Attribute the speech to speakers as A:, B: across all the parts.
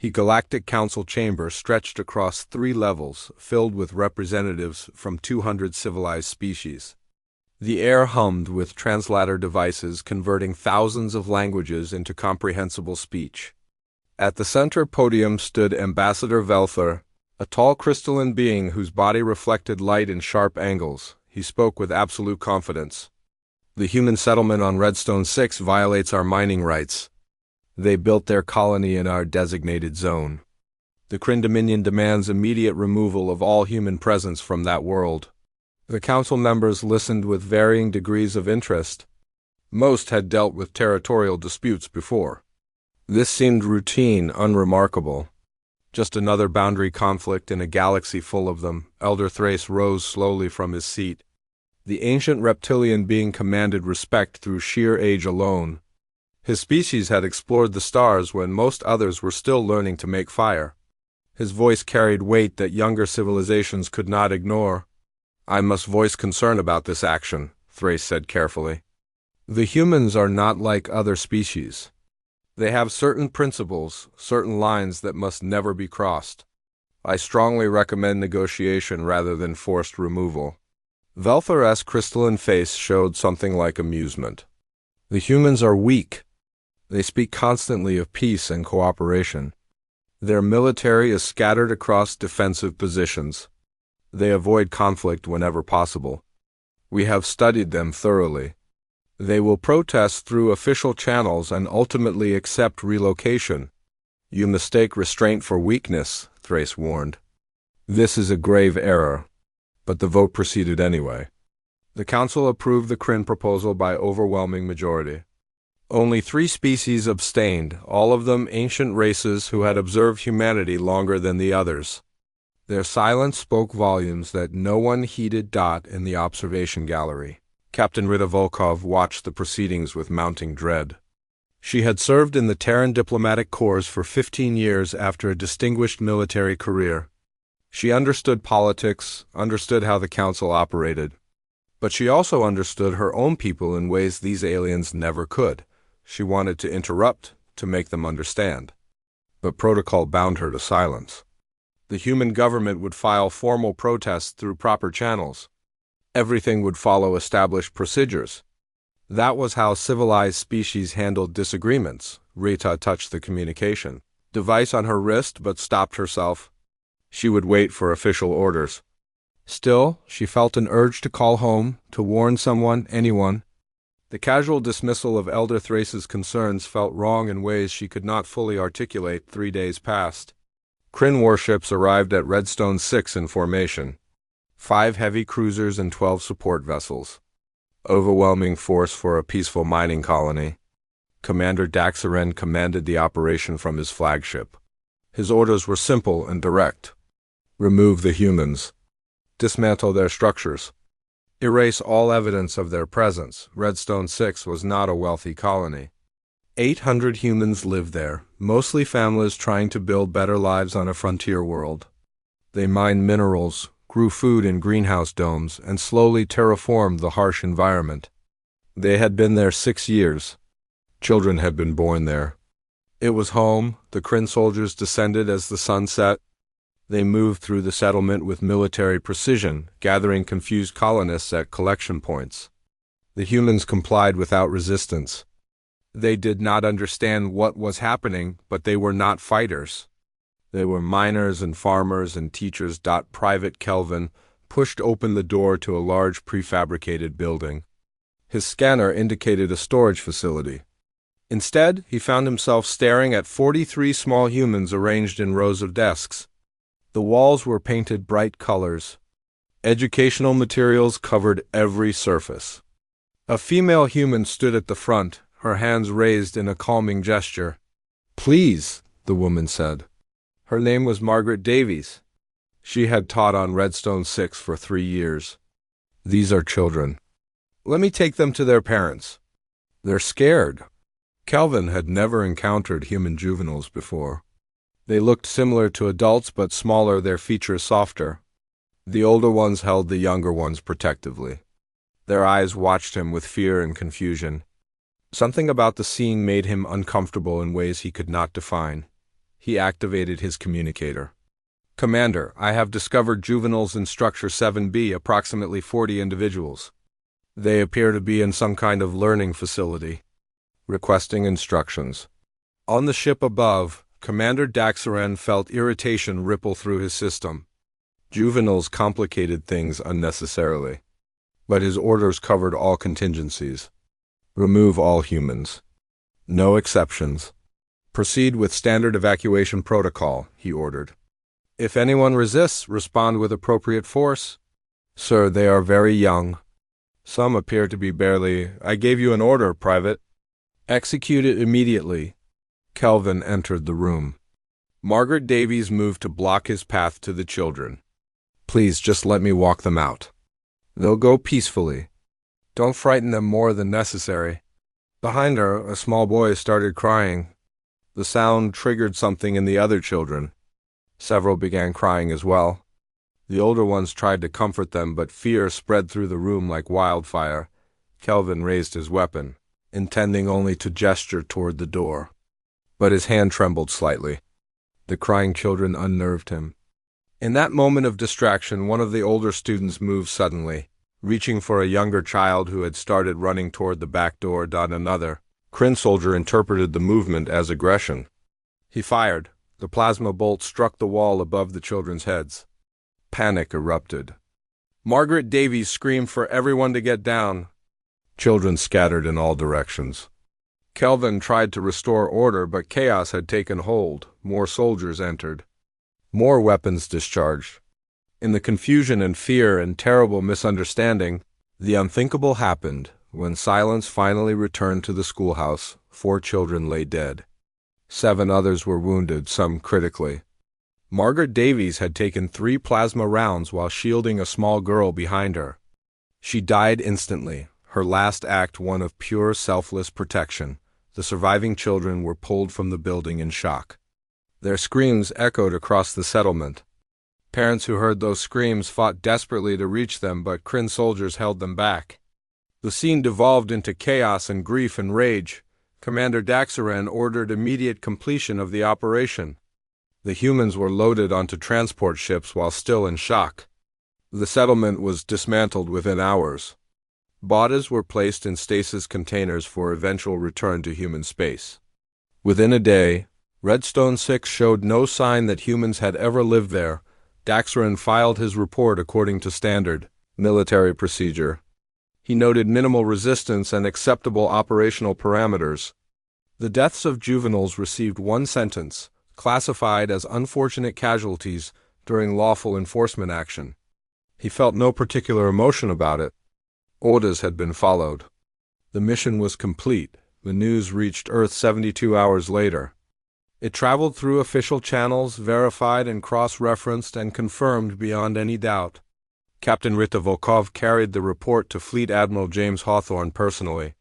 A: The Galactic Council chamber stretched across 3 levels, filled with representatives from 200 civilized species. The air hummed with translator devices converting thousands of languages into comprehensible speech. At the center podium stood Ambassador Velthor, a tall crystalline being whose body reflected light in sharp angles. He spoke with absolute confidence. "The human settlement on Redstone 6 violates our mining rights. They built their colony in our designated zone. The Kryn Dominion demands immediate removal of all human presence from that world." The council members listened with varying degrees of interest. Most had dealt with territorial disputes before. This seemed routine, unremarkable. Just another boundary conflict in a galaxy full of them. Elder Thrace rose slowly from his seat. The ancient reptilian being commanded respect through sheer age alone. His species had explored the stars when most others were still learning to make fire. His voice carried weight that younger civilizations could not ignore. "I must voice concern about this action," Thrace said carefully. "The humans are not like other species. They have certain principles, certain lines that must never be crossed. I strongly recommend negotiation rather than forced removal." Velthor's crystalline face showed something like amusement. "The humans are weak. They speak constantly of peace and cooperation. Their military is scattered across defensive positions. They avoid conflict whenever possible. We have studied them thoroughly. They will protest through official channels and ultimately accept relocation." "You mistake restraint for weakness," Thrace warned. "This is a grave error." But the vote proceeded anyway. The council approved the Kryn proposal by overwhelming majority. Only 3 species abstained, all of them ancient races who had observed humanity longer than the others. Their silence spoke volumes that no one heeded. In the observation gallery, Captain Rita Volkov watched the proceedings with mounting dread. She had served in the Terran diplomatic corps for 15 years after a distinguished military career. She understood politics, understood how the council operated. But she also understood her own people in ways these aliens never could. She wanted to interrupt, to make them understand. But protocol bound her to silence. The human government would file formal protests through proper channels. Everything would follow established procedures. That was how civilized species handled disagreements. Rita touched the communication device on her wrist but stopped herself. She would wait for official orders. Still, she felt an urge to call home, to warn someone, anyone. The casual dismissal of Elder Thrace's concerns felt wrong in ways she could not fully articulate. 3 days passed. Kryn warships arrived at Redstone 6 in formation. 5 heavy cruisers and 12 support vessels. Overwhelming force for a peaceful mining colony. Commander Daxaren commanded the operation from his flagship. His orders were simple and direct. Remove the humans. Dismantle their structures. Erase all evidence of their presence. Redstone 6 was not a wealthy colony. 800 humans lived there, mostly families trying to build better lives on a frontier world. They mined minerals, grew food in greenhouse domes, and slowly terraformed the harsh environment. They had been there 6 years. Children had been born there. It was home. The Kryn soldiers descended as the sun set. They moved through the settlement with military precision, gathering confused colonists at collection points. The humans complied without resistance. They did not understand what was happening, but they were not fighters. They were miners and farmers and teachers. Private Kelvin pushed open the door to a large prefabricated building. His scanner indicated a storage facility. Instead, he found himself staring at 43 small humans arranged in rows of desks. The walls were painted bright colors. Educational materials covered every surface. A female human stood at the front, her hands raised in a calming gesture. "Please," the woman said. Her name was Margaret Davies. She had taught on Redstone 6 for 3 years. "These are children. Let me take them to their parents. They're scared." Kelvin had never encountered human juveniles before. They looked similar to adults but smaller, their features softer. The older ones held the younger ones protectively. Their eyes watched him with fear and confusion. Something about the scene made him uncomfortable in ways he could not define. He activated his communicator. Commander, I have discovered juveniles in Structure 7B, approximately 40 individuals. They appear to be in some kind of learning facility. Requesting instructions. On the ship above, Commander Daxaren felt irritation ripple through his system. Juveniles complicated things unnecessarily. But his orders covered all contingencies. Remove all humans. No exceptions. Proceed with standard evacuation protocol, he ordered. If anyone resists, respond with appropriate force. Sir, they are very young. Some appear to be barely— I gave you an order, Private. Execute it immediately. Kelvin entered the room. Margaret Davies moved to block his path to the children. Please, just let me walk them out. They'll go peacefully. Don't frighten them more than necessary. Behind her, a small boy started crying. The sound triggered something in the other children. Several began crying as well. The older ones tried to comfort them, but fear spread through the room like wildfire. Kelvin raised his weapon, intending only to gesture toward the door. But his hand trembled slightly. The crying children unnerved him. In that moment of distraction, one of the older students moved suddenly, reaching for a younger child who had started running toward the back door. Another Kryn soldier interpreted the movement as aggression. He fired. The plasma bolt struck the wall above the children's heads. Panic erupted. Margaret Davies screamed for everyone to get down. Children scattered in all directions. Kelvin tried to restore order, but chaos had taken hold. More soldiers entered. More weapons discharged. In the confusion and fear and terrible misunderstanding, the unthinkable happened. When silence finally returned to the schoolhouse, 4 children lay dead. 7 others were wounded, some critically. Margaret Davies had taken 3 plasma rounds while shielding a small girl behind her. She died instantly, her last act one of pure, selfless protection. The surviving children were pulled from the building in shock. Their screams echoed across the settlement. Parents who heard those screams fought desperately to reach them, but Kryn soldiers held them back. The scene devolved into chaos and grief and rage. Commander Daxaren ordered immediate completion of the operation. The humans were loaded onto transport ships while still in shock. The settlement was dismantled within hours. Bodies were placed in stasis containers for eventual return to human space. Within a day, Redstone 6 showed no sign that humans had ever lived there. Daxaren filed his report according to standard military procedure. He noted minimal resistance and acceptable operational parameters. The deaths of juveniles received 1 sentence, classified as unfortunate casualties during lawful enforcement action. He felt no particular emotion about it. Orders had been followed. The mission was complete. The news reached Earth 72 hours later. It traveled through official channels, verified and cross-referenced and confirmed beyond any doubt. Captain Rita Volkov carried the report to Fleet Admiral James Hawthorne personally.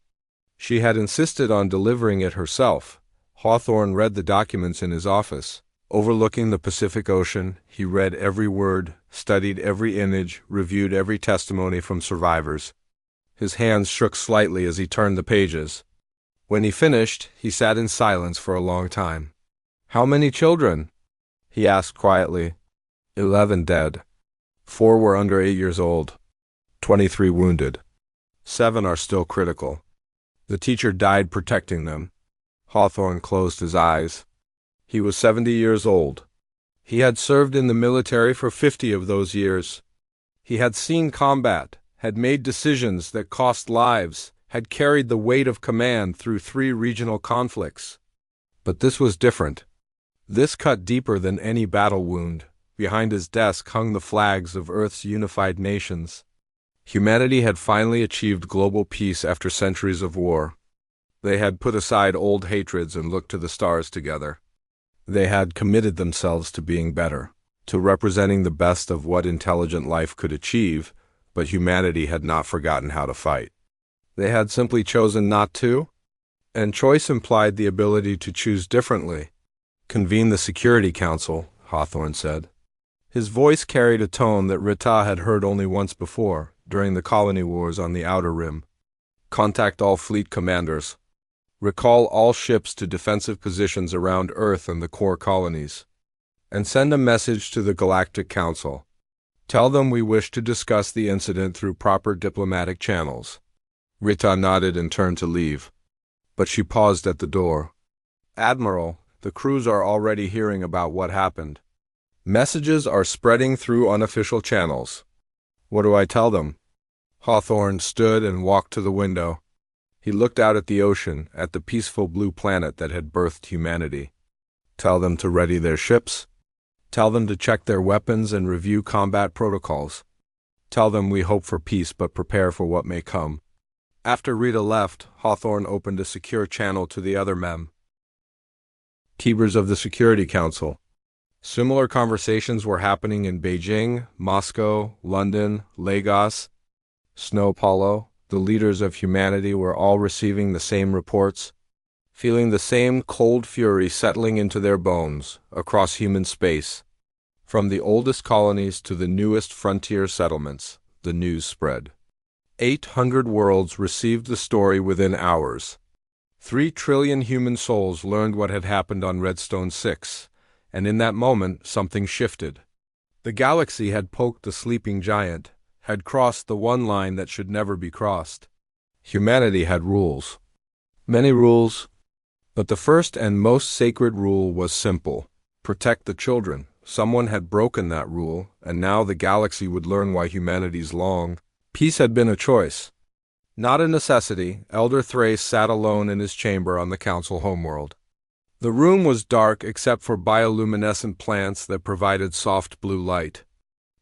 A: She had insisted on delivering it herself. Hawthorne read the documents in his office. Overlooking the Pacific Ocean, he read every word, studied every image, reviewed every testimony from survivors. His hands shook slightly as he turned the pages. When he finished, he sat in silence for a long time. "How many children?" he asked quietly. 11 dead. 4 were under 8 years old. 23 wounded. 7 are still critical. The teacher died protecting them. Hawthorne closed his eyes. He was 70 years old. He had served in the military for 50 of those years. He had seen combat, had made decisions that cost lives, had carried the weight of command through 3 regional conflicts. But this was different. This cut deeper than any battle wound. Behind his desk hung the flags of Earth's unified nations. Humanity had finally achieved global peace after centuries of war. They had put aside old hatreds and looked to the stars together. They had committed themselves to being better, to representing the best of what intelligent life could achieve, but humanity had not forgotten how to fight. They had simply chosen not to, and choice implied the ability to choose differently. "Convene the Security Council," Hawthorne said. His voice carried a tone that Rita had heard only once before, during the colony wars on the Outer Rim. "Contact all fleet commanders. Recall all ships to defensive positions around Earth and the core colonies. And send a message to the Galactic Council. Tell them we wish to discuss the incident through proper diplomatic channels. Rita nodded and turned to leave. But she paused at the door. Admiral, the crews are already hearing about what happened. Messages are spreading through unofficial channels. What do I tell them? Hawthorne stood and walked to the window. He looked out at the ocean, at the peaceful blue planet that had birthed humanity. Tell them to ready their ships. Tell them to check their weapons and review combat protocols. Tell them we hope for peace but prepare for what may come. After Rita left, Hawthorne opened a secure channel to the other MEM. Keepers of the Security Council. Similar conversations were happening in Beijing, Moscow, London, Lagos, Snow Paulo. The leaders of humanity were all receiving the same reports, feeling the same cold fury settling into their bones across human space. From the oldest colonies to the newest frontier settlements, the news spread. 800 worlds received the story within hours. 3 trillion human souls learned what had happened on Redstone 6, and in that moment something shifted. The galaxy had poked the sleeping giant, had crossed the one line that should never be crossed. Humanity had rules. Many rules, but the first and most sacred rule was simple: protect the children. Someone had broken that rule, and now the galaxy would learn why humanity's long peace had been a choice, not a necessity. Elder Thrace sat alone in his chamber on the council homeworld. The room was dark except for bioluminescent plants that provided soft blue light.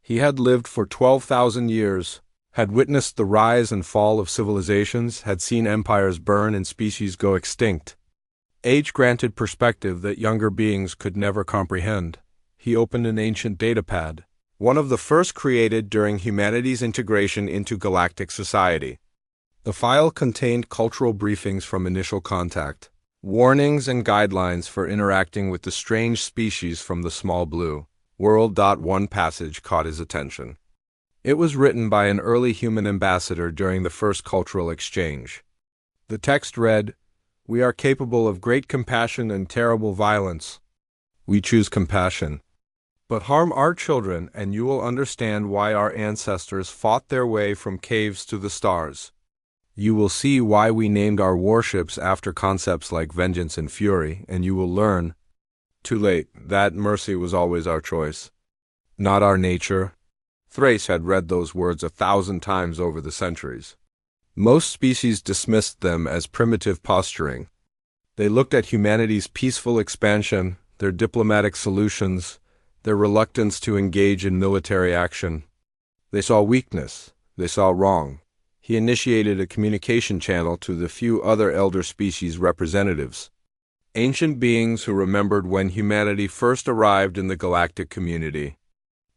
A: He had lived for 12,000 years, had witnessed the rise and fall of civilizations, had seen empires burn and species go extinct. Age granted perspective that younger beings could never comprehend. He opened an ancient datapad, one of the first created during humanity's integration into galactic society. The file contained cultural briefings from initial contact, warnings and guidelines for interacting with the strange species from the small blue world. One passage caught his attention. It was written by an early human ambassador during the first cultural exchange. The text read, "We are capable of great compassion and terrible violence. We choose compassion. But harm our children and you will understand why our ancestors fought their way from caves to the stars. You will see why we named our warships after concepts like vengeance and fury, and you will learn, too late, that mercy was always our choice, not our nature." Thrace had read those words 1,000 times over the centuries. Most species dismissed them as primitive posturing. They looked at humanity's peaceful expansion, their diplomatic solutions, their reluctance to engage in military action. They saw weakness. They saw wrong. He initiated a communication channel to the few other elder species representatives, ancient beings who remembered when humanity first arrived in the galactic community.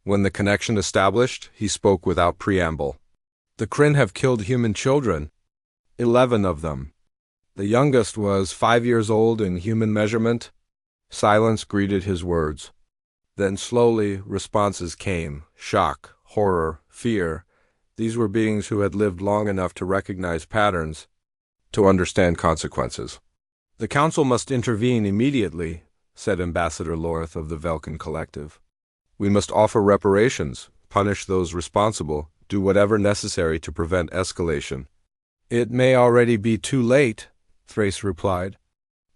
A: When the connection established, he spoke without preamble. "The Kryn have killed human children. 11 of them. The youngest was 5 years old in human measurement." Silence greeted his words. Then slowly responses came: shock, horror, fear. These were beings who had lived long enough to recognize patterns, to understand consequences. "The Council must intervene immediately," said Ambassador Lorth of the Velkin Collective. "We must offer reparations, punish those responsible, do whatever necessary to prevent escalation." "It may already be too late," Thrace replied.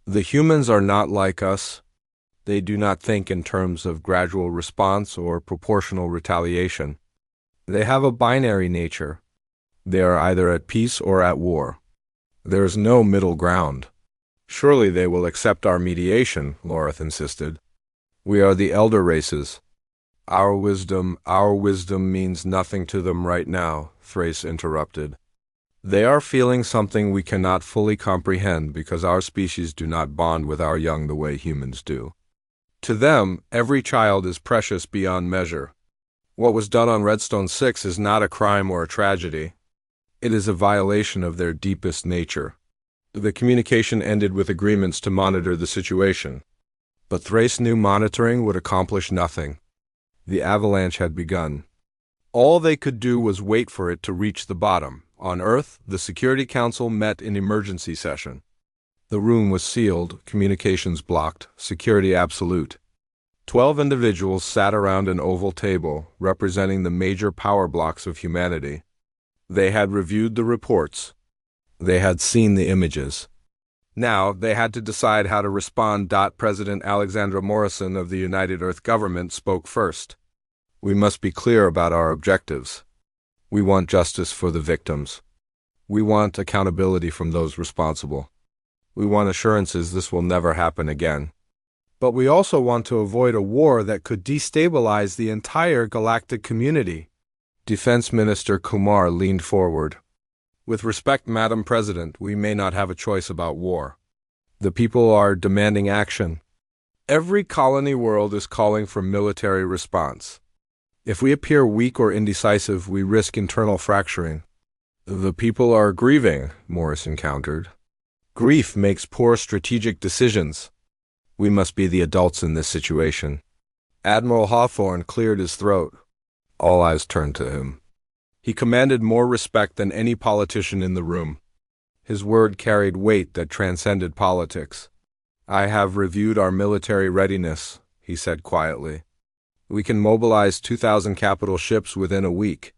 A: "The humans are not like us. They do not think in terms of gradual response or proportional retaliation. They have a binary nature. They are either at peace or at war. There is no middle ground." "Surely they will accept our mediation," Lorth insisted. "We are the elder races. Our wisdom means nothing to them right now," Thrace interrupted. "They are feeling something we cannot fully comprehend because our species do not bond with our young the way humans do. To them, every child is precious beyond measure. What was done on Redstone 6 is not a crime or a tragedy. It is a violation of their deepest nature." The communication ended with agreements to monitor the situation. But Thrace knew monitoring would accomplish nothing. The avalanche had begun. All they could do was wait for it to reach the bottom. On Earth, the Security Council met in emergency session. The room was sealed, communications blocked, security absolute. 12 individuals sat around an oval table, representing the major power blocks of humanity. They had reviewed the reports. They had seen the images. Now, they had to decide how to respond. President Alexandra Morrison of the United Earth Government spoke first. We must be clear about our objectives. We want justice for the victims. We want accountability from those responsible. We want assurances this will never happen again. But we also want to avoid a war that could destabilize the entire galactic community. Defense Minister Kumar leaned forward. With respect, Madam President, we may not have a choice about war. The people are demanding action. Every colony world is calling for military response. If we appear weak or indecisive, we risk internal fracturing. The people are grieving, Morrison countered. Grief makes poor strategic decisions. We must be the adults in this situation. Admiral Hawthorne cleared his throat. All eyes turned to him. He commanded more respect than any politician in the room. His word carried weight that transcended politics. I have reviewed our military readiness, he said quietly. We can mobilize 2,000 capital ships within a week,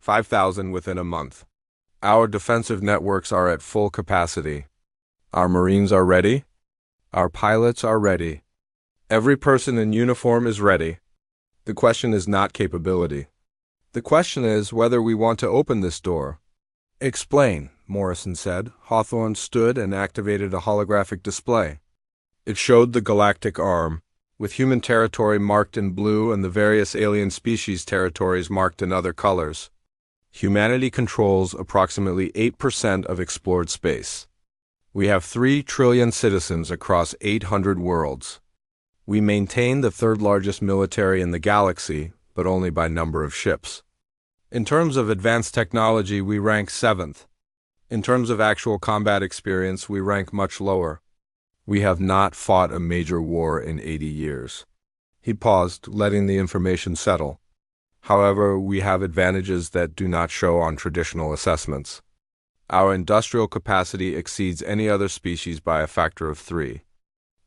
A: 5,000 within a month. Our defensive networks are at full capacity. Our Marines are ready. Our pilots are ready. Every person in uniform is ready. The question is not capability. The question is whether we want to open this door. Explain, Morrison said. Hawthorne stood and activated a holographic display. It showed the galactic arm, with human territory marked in blue and the various alien species territories marked in other colors. Humanity controls approximately 8% of explored space. We have 3 trillion citizens across 800 worlds. We maintain the third largest military in the galaxy, but only by number of ships. In terms of advanced technology, we rank 7th. In terms of actual combat experience, we rank much lower. We have not fought a major war in 80 years. He paused, letting the information settle. However, we have advantages that do not show on traditional assessments. Our industrial capacity exceeds any other species by a factor of 3.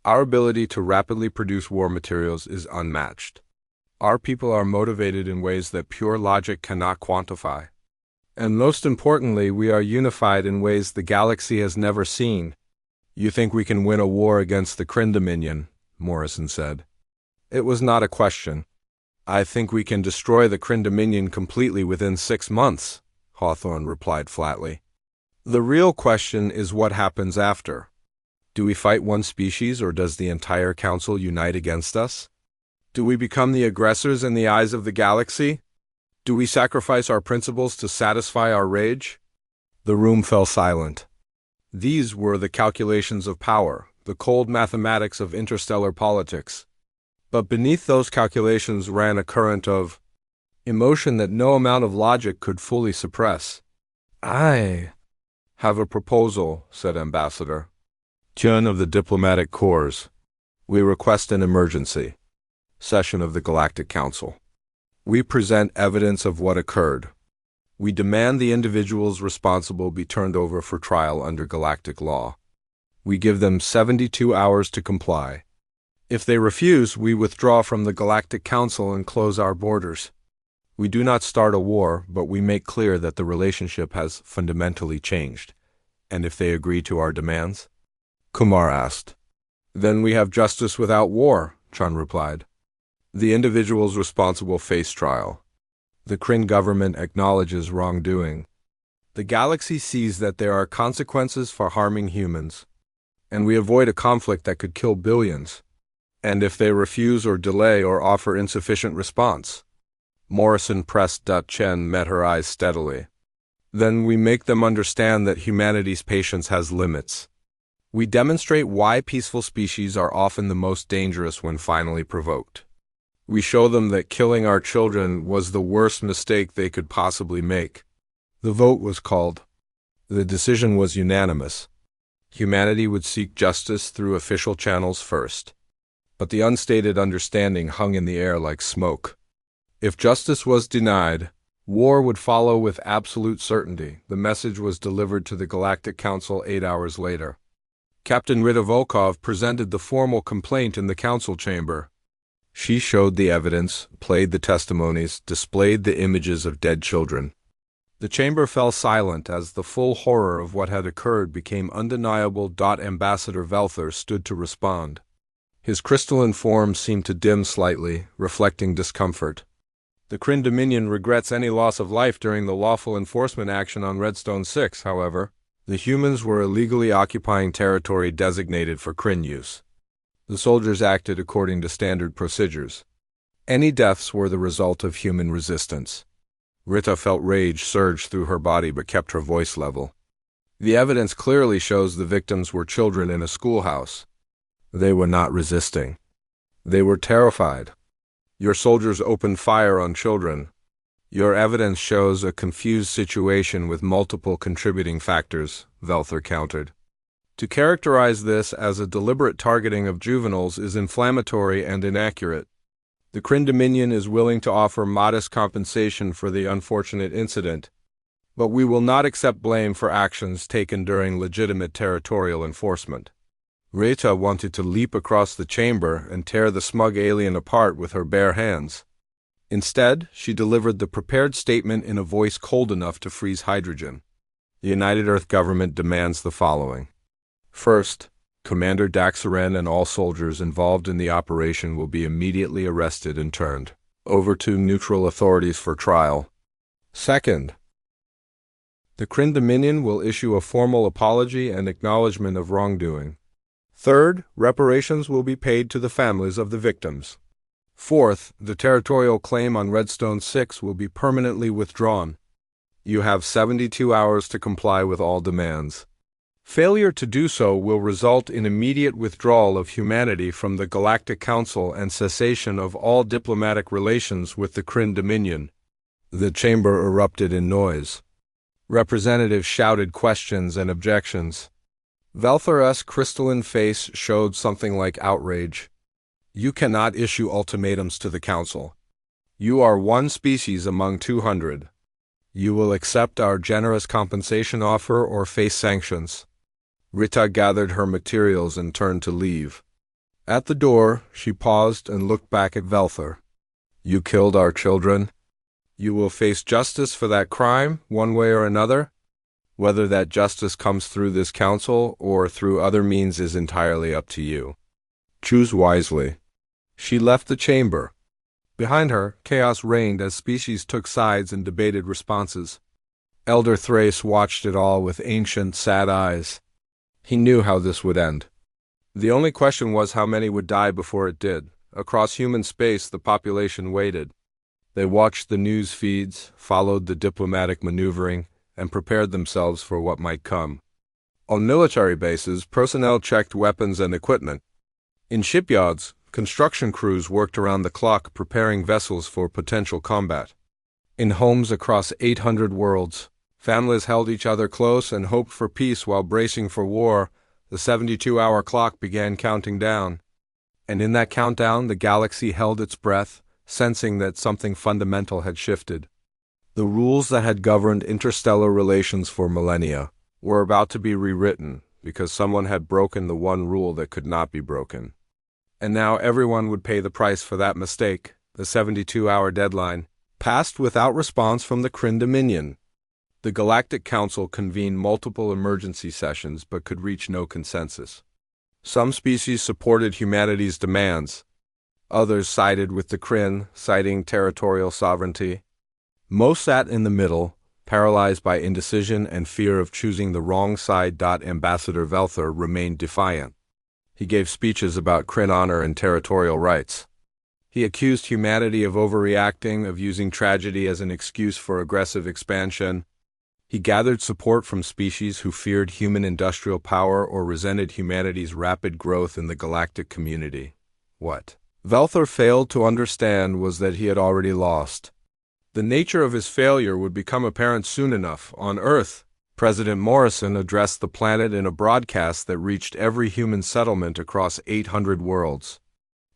A: Our ability to rapidly produce war materials is unmatched. Our people are motivated in ways that pure logic cannot quantify. And most importantly, we are unified in ways the galaxy has never seen. You think we can win a war against the Kryn Dominion, Morrison said. It was not a question. I think we can destroy the Kryn Dominion completely within 6 months, Hawthorne replied flatly. The real question is what happens after. Do we fight one species, or does the entire council unite against us? Do we become the aggressors in the eyes of the galaxy? Do we sacrifice our principles to satisfy our rage? The room fell silent. These were the calculations of power, the cold mathematics of interstellar politics. But beneath those calculations ran a current of emotion that no amount of logic could fully suppress. I have a proposal, said Ambassador Chun of the Diplomatic Corps. We request an emergency session of the Galactic Council. We present evidence of what occurred. We demand the individuals responsible be turned over for trial under galactic law. We give them 72 hours to comply. If they refuse, we withdraw from the Galactic Council and close our borders. We do not start a war, but we make clear that the relationship has fundamentally changed. And if they agree to our demands? Kumar asked. Then we have justice without war, Chun replied. The individuals responsible face trial. The Kryn government acknowledges wrongdoing. The galaxy sees that there are consequences for harming humans, and we avoid a conflict that could kill billions. And if they refuse or delay or offer insufficient response? Morrison pressed. Chen met her eyes steadily. Then we make them understand that humanity's patience has limits. We demonstrate why peaceful species are often the most dangerous when finally provoked. We show them that killing our children was the worst mistake they could possibly make. The vote was called. The decision was unanimous. Humanity would seek justice through official channels first. But the unstated understanding hung in the air like smoke. If justice was denied, war would follow with absolute certainty. The message was delivered to the Galactic Council 8 hours later. Captain Rita Volkov presented the formal complaint in the council chamber. She showed the evidence, played the testimonies, displayed the images of dead children. The chamber fell silent as the full horror of what had occurred became undeniable. Ambassador Velther stood to respond. His crystalline form seemed to dim slightly, reflecting discomfort. The Kryn Dominion regrets any loss of life during the lawful enforcement action on Redstone 6, however. The humans were illegally occupying territory designated for Kryn use. The soldiers acted according to standard procedures. Any deaths were the result of human resistance. Rita felt rage surge through her body but kept her voice level. The evidence clearly shows the victims were children in a schoolhouse. They were not resisting. They were terrified. Your soldiers opened fire on children. Your evidence shows a confused situation with multiple contributing factors, Velther countered. To characterize this as a deliberate targeting of juveniles is inflammatory and inaccurate. The Kryn Dominion is willing to offer modest compensation for the unfortunate incident, but we will not accept blame for actions taken during legitimate territorial enforcement. Rita wanted to leap across the chamber and tear the smug alien apart with her bare hands. Instead, she delivered the prepared statement in a voice cold enough to freeze hydrogen. The United Earth government demands the following. First, Commander Daxaren and all soldiers involved in the operation will be immediately arrested and turned over to neutral authorities for trial. Second, the Kryn Dominion will issue a formal apology and acknowledgement of wrongdoing. Third, reparations will be paid to the families of the victims. Fourth, the territorial claim on Redstone 6 will be permanently withdrawn. You have 72 hours to comply with all demands. Failure to do so will result in immediate withdrawal of humanity from the Galactic Council and cessation of all diplomatic relations with the Kryn Dominion. The chamber erupted in noise. Representatives shouted questions and objections. Velther's crystalline face showed something like outrage. You cannot issue ultimatums to the Council. You are one species among 200. You will accept our generous compensation offer or face sanctions. Rita gathered her materials and turned to leave. At the door, she paused and looked back at Velther. You killed our children. You will face justice for that crime, one way or another. Whether that justice comes through this council or through other means is entirely up to you. Choose wisely. She left the chamber. Behind her, chaos reigned as species took sides and debated responses. Elder Thrace watched it all with ancient, sad eyes. He knew how this would end. The only question was how many would die before it did. Across human space, the population waited. They watched the news feeds, followed the diplomatic maneuvering, and prepared themselves for what might come. On military bases, personnel checked weapons and equipment. In shipyards, construction crews worked around the clock preparing vessels for potential combat. In homes across 800 worlds, families held each other close and hoped for peace while bracing for war. The 72-hour clock began counting down. And in that countdown, the galaxy held its breath, sensing that something fundamental had shifted. The rules that had governed interstellar relations for millennia were about to be rewritten because someone had broken the one rule that could not be broken. And now everyone would pay the price for that mistake. The 72-hour deadline passed without response from the Kryn Dominion. The Galactic Council convened multiple emergency sessions but could reach no consensus. Some species supported humanity's demands. Others sided with the Kryn, citing territorial sovereignty. Most sat in the middle, paralyzed by indecision and fear of choosing the wrong side. Ambassador Velther remained defiant. He gave speeches about Kryn honor and territorial rights. He accused humanity of overreacting, of using tragedy as an excuse for aggressive expansion. He gathered support from species who feared human industrial power or resented humanity's rapid growth in the galactic community. What Velther failed to understand was that he had already lost. The nature of his failure would become apparent soon enough. On Earth, President Morrison addressed the planet in a broadcast that reached every human settlement across 800 worlds.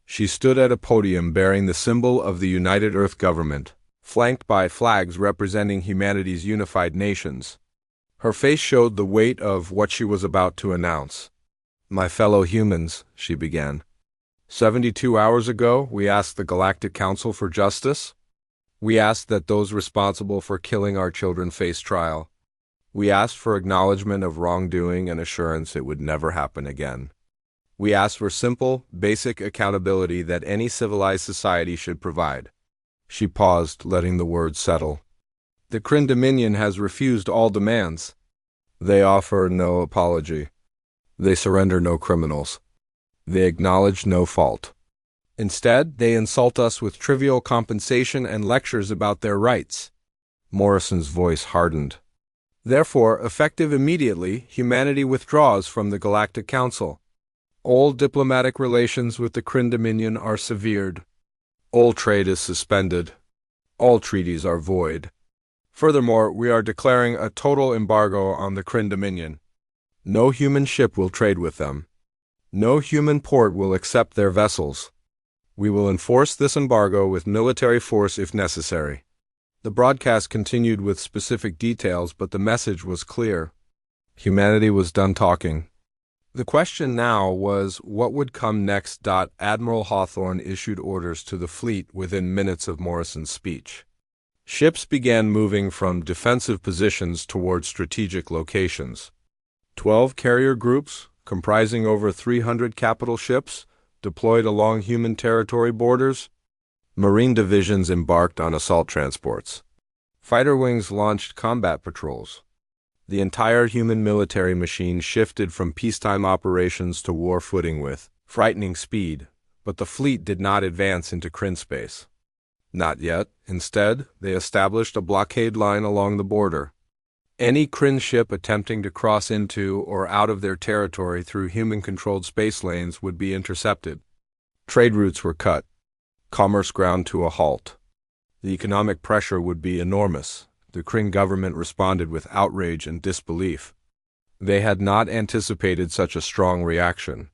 A: She stood at a podium bearing the symbol of the United Earth government, flanked by flags representing humanity's unified nations. Her face showed the weight of what she was about to announce. My fellow humans, she began. 72 hours ago, we asked the Galactic Council for justice. We asked that those responsible for killing our children face trial. We asked for acknowledgement of wrongdoing and assurance it would never happen again. We asked for simple, basic accountability that any civilized society should provide. She paused, letting the words settle. The Kryn Dominion has refused all demands. They offer no apology. They surrender no criminals. They acknowledge no fault. Instead, they insult us with trivial compensation and lectures about their rights. Morrison's voice hardened. Therefore, effective immediately, humanity withdraws from the Galactic Council. All diplomatic relations with the Kryn Dominion are severed. All trade is suspended. All treaties are void. Furthermore, we are declaring a total embargo on the Kryn Dominion. No human ship will trade with them. No human port will accept their vessels. We will enforce this embargo with military force if necessary. The broadcast continued with specific details, but the message was clear. Humanity was done talking. The question now was, what would come next? Admiral Hawthorne issued orders to the fleet within minutes of Morrison's speech. Ships began moving from defensive positions toward strategic locations. 12 carrier groups, comprising over 300 capital ships, deployed along human territory borders. Marine divisions embarked on assault transports. Fighter wings launched combat patrols. The entire human military machine shifted from peacetime operations to war footing with frightening speed, but the fleet did not advance into Kryn space. Not yet. Instead, they established a blockade line along the border. Any Kryn ship attempting to cross into or out of their territory through human-controlled space lanes would be intercepted. Trade routes were cut. Commerce ground to a halt. The economic pressure would be enormous. The Kryn government responded with outrage and disbelief. They had not anticipated such a strong reaction.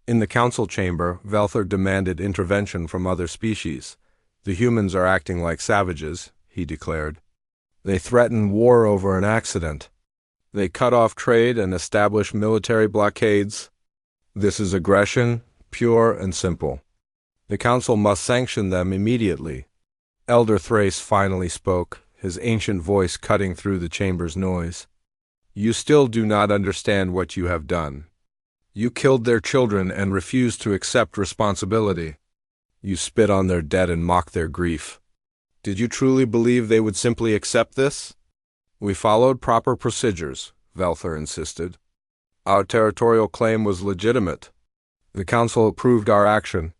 A: In the council chamber, Velther demanded intervention from other species. The humans are acting like savages, he declared. They threaten war over an accident. They cut off trade and establish military blockades. This is aggression, pure and simple. The council must sanction them immediately. Elder Thrace finally spoke, his ancient voice cutting through the chamber's noise. You still do not understand what you have done. You killed their children and refused to accept responsibility. You spit on their dead and mocked their grief. Did you truly believe they would simply accept this? We followed proper procedures, Velther insisted. Our territorial claim was legitimate. The council approved our action.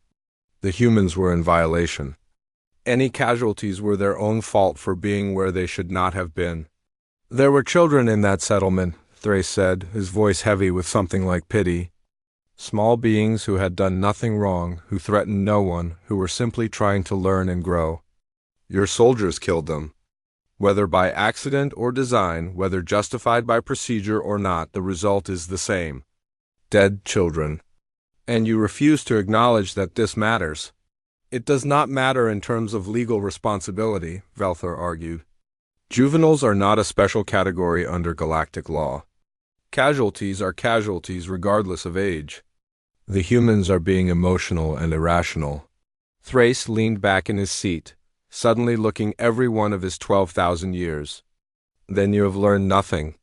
A: The humans were in violation. Any casualties were their own fault for being where they should not have been. There were children in that settlement, Thrace said, his voice heavy with something like pity. Small beings who had done nothing wrong, who threatened no one, who were simply trying to learn and grow. Your soldiers killed them. Whether by accident or design, whether justified by procedure or not, the result is the same. Dead children. And you refuse to acknowledge that this matters. It does not matter in terms of legal responsibility, Velther argued. Juveniles are not a special category under galactic law. Casualties are casualties regardless of age. The humans are being emotional and irrational. Thrace leaned back in his seat, suddenly looking every one of his 12,000 years. Then you have learned nothing,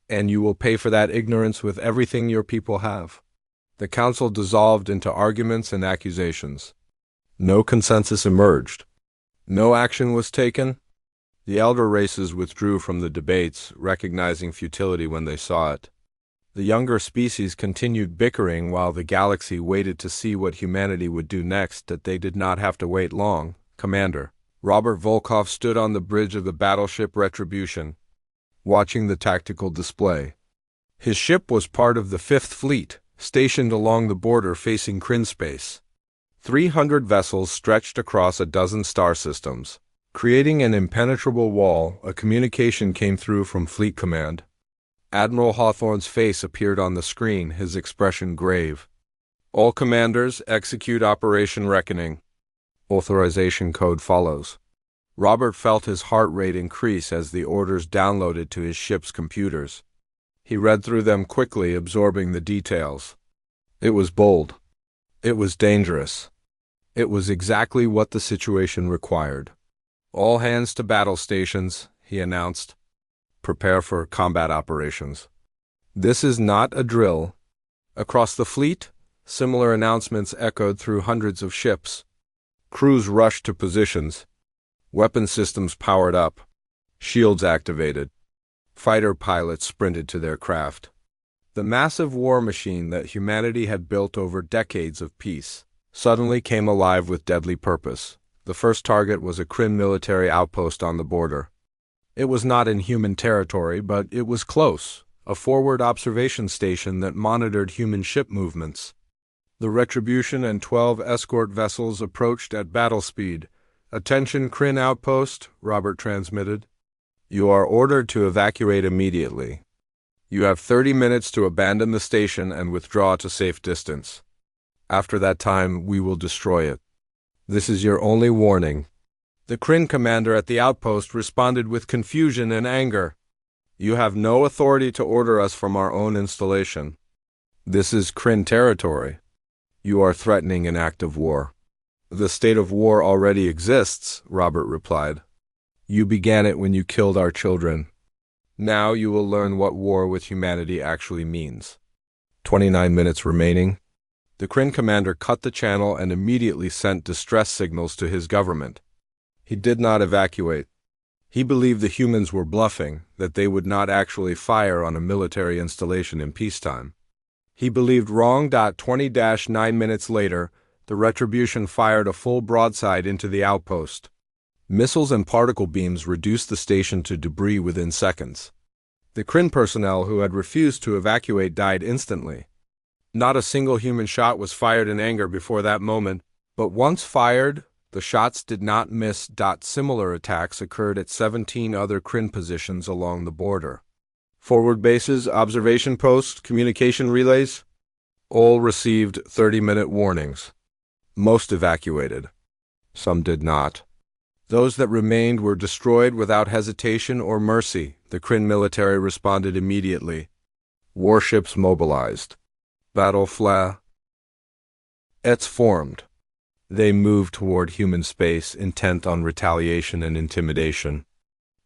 A: and you will pay for that ignorance with everything your people have. The council dissolved into arguments and accusations. No consensus emerged. No action was taken. The elder races withdrew from the debates, recognizing futility when they saw it. The younger species continued bickering while the galaxy waited to see what humanity would do next. That they did not have to wait long. Commander Robert Volkov stood on the bridge of the battleship Retribution, watching the tactical display. His ship was part of the Fifth Fleet, stationed along the border facing Kryn space. 300 vessels stretched across a dozen star systems. Creating an impenetrable wall, a communication came through from Fleet Command. Admiral Hawthorne's face appeared on the screen, his expression grave. All commanders, execute Operation Reckoning. Authorization code follows. Robert felt his heart rate increase as the orders downloaded to his ship's computers. He read through them quickly, absorbing the details. It was bold. It was dangerous. It was exactly what the situation required. "All hands to battle stations," he announced. "Prepare for combat operations." This is not a drill. Across the fleet, similar announcements echoed through hundreds of ships. Crews rushed to positions. Weapon systems powered up. Shields activated. Fighter pilots sprinted to their craft. The massive war machine that humanity had built over decades of peace suddenly came alive with deadly purpose. The first target was a Kryn military outpost on the border. It was not in human territory, but it was close, a forward observation station that monitored human ship movements. The Retribution and 12 escort vessels approached at battle speed. "Attention, Kryn outpost," Robert transmitted. "You are ordered to evacuate immediately. You have 30 minutes to abandon the station and withdraw to safe distance. After that time, we will destroy it. This is your only warning." The Kryn commander at the outpost responded with confusion and anger. "You have no authority to order us from our own installation. This is Kryn territory. You are threatening an act of war." "The state of war already exists," Robert replied. "You began it when you killed our children. Now you will learn what war with humanity actually means." 29 minutes remaining. The Kryn commander cut the channel and immediately sent distress signals to his government. He did not evacuate. He believed the humans were bluffing, that they would not actually fire on a military installation in peacetime. He believed wrong. 20-9 minutes later, the Retribution fired a full broadside into the outpost. Missiles and particle beams reduced the station to debris within seconds. The Kryn personnel who had refused to evacuate died instantly. Not a single human shot was fired in anger before that moment, but once fired, the shots did not miss. Similar attacks occurred at 17 other Kryn positions along the border. Forward bases, observation posts, communication relays, all received 30-minute warnings. Most evacuated. Some did not. Those that remained were destroyed without hesitation or mercy. The Kryn military responded immediately. Warships mobilized. Battle flats formed. They moved toward human space, intent on retaliation and intimidation.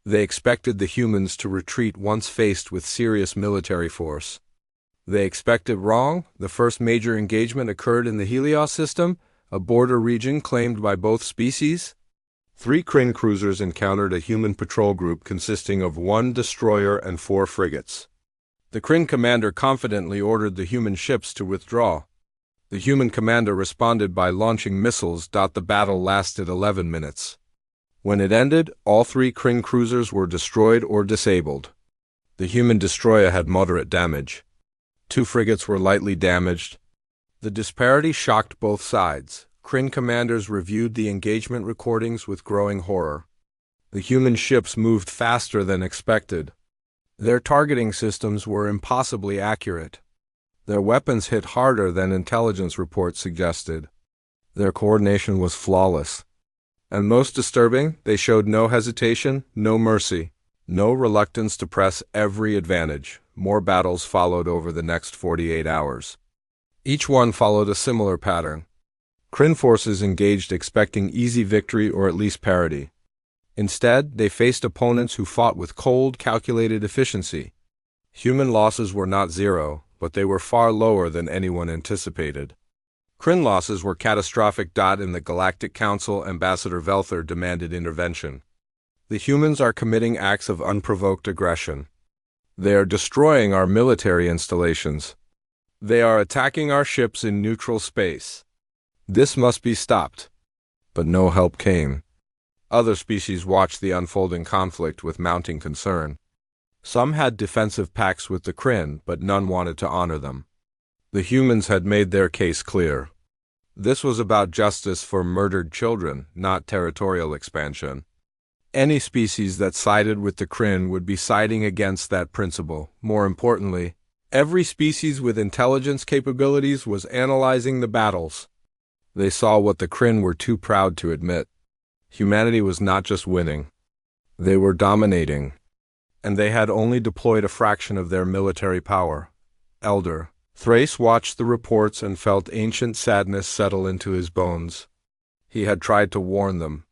A: They expected the humans to retreat once faced with serious military force. They expected wrong. The first major engagement occurred in the Helios system, a border region claimed by both species. 3 Kryn cruisers encountered a human patrol group consisting of 1 destroyer and 4 frigates. The Kryn commander confidently ordered the human ships to withdraw. The human commander responded by launching missiles. The battle lasted 11 minutes. When it ended, all 3 Kryn cruisers were destroyed or disabled. The human destroyer had moderate damage. 2 frigates were lightly damaged. The disparity shocked both sides. Kryn commanders reviewed the engagement recordings with growing horror. The human ships moved faster than expected. Their targeting systems were impossibly accurate. Their weapons hit harder than intelligence reports suggested. Their coordination was flawless. And most disturbing, they showed no hesitation, no mercy, no reluctance to press every advantage. More battles followed over the next 48 hours. Each one followed a similar pattern. Kryn forces engaged expecting easy victory or at least parity. Instead, they faced opponents who fought with cold, calculated efficiency. Human losses were not zero, but they were far lower than anyone anticipated. Kryn losses were catastrophic. In the Galactic Council, Ambassador Velther demanded intervention. The humans are committing acts of unprovoked aggression. They are destroying our military installations. They are attacking our ships in neutral space. This must be stopped. But no help came. Other species watched the unfolding conflict with mounting concern. Some had defensive pacts with the Kryn, but none wanted to honor them. The humans had made their case clear. This was about justice for murdered children, not territorial expansion. Any species that sided with the Kryn would be siding against that principle. More importantly, every species with intelligence capabilities was analyzing the battles. They saw what the Kryn were too proud to admit. Humanity was not just winning. They were dominating. And they had only deployed a fraction of their military power. Elder, Thrace watched the reports and felt ancient sadness settle into his bones. He had tried to warn them.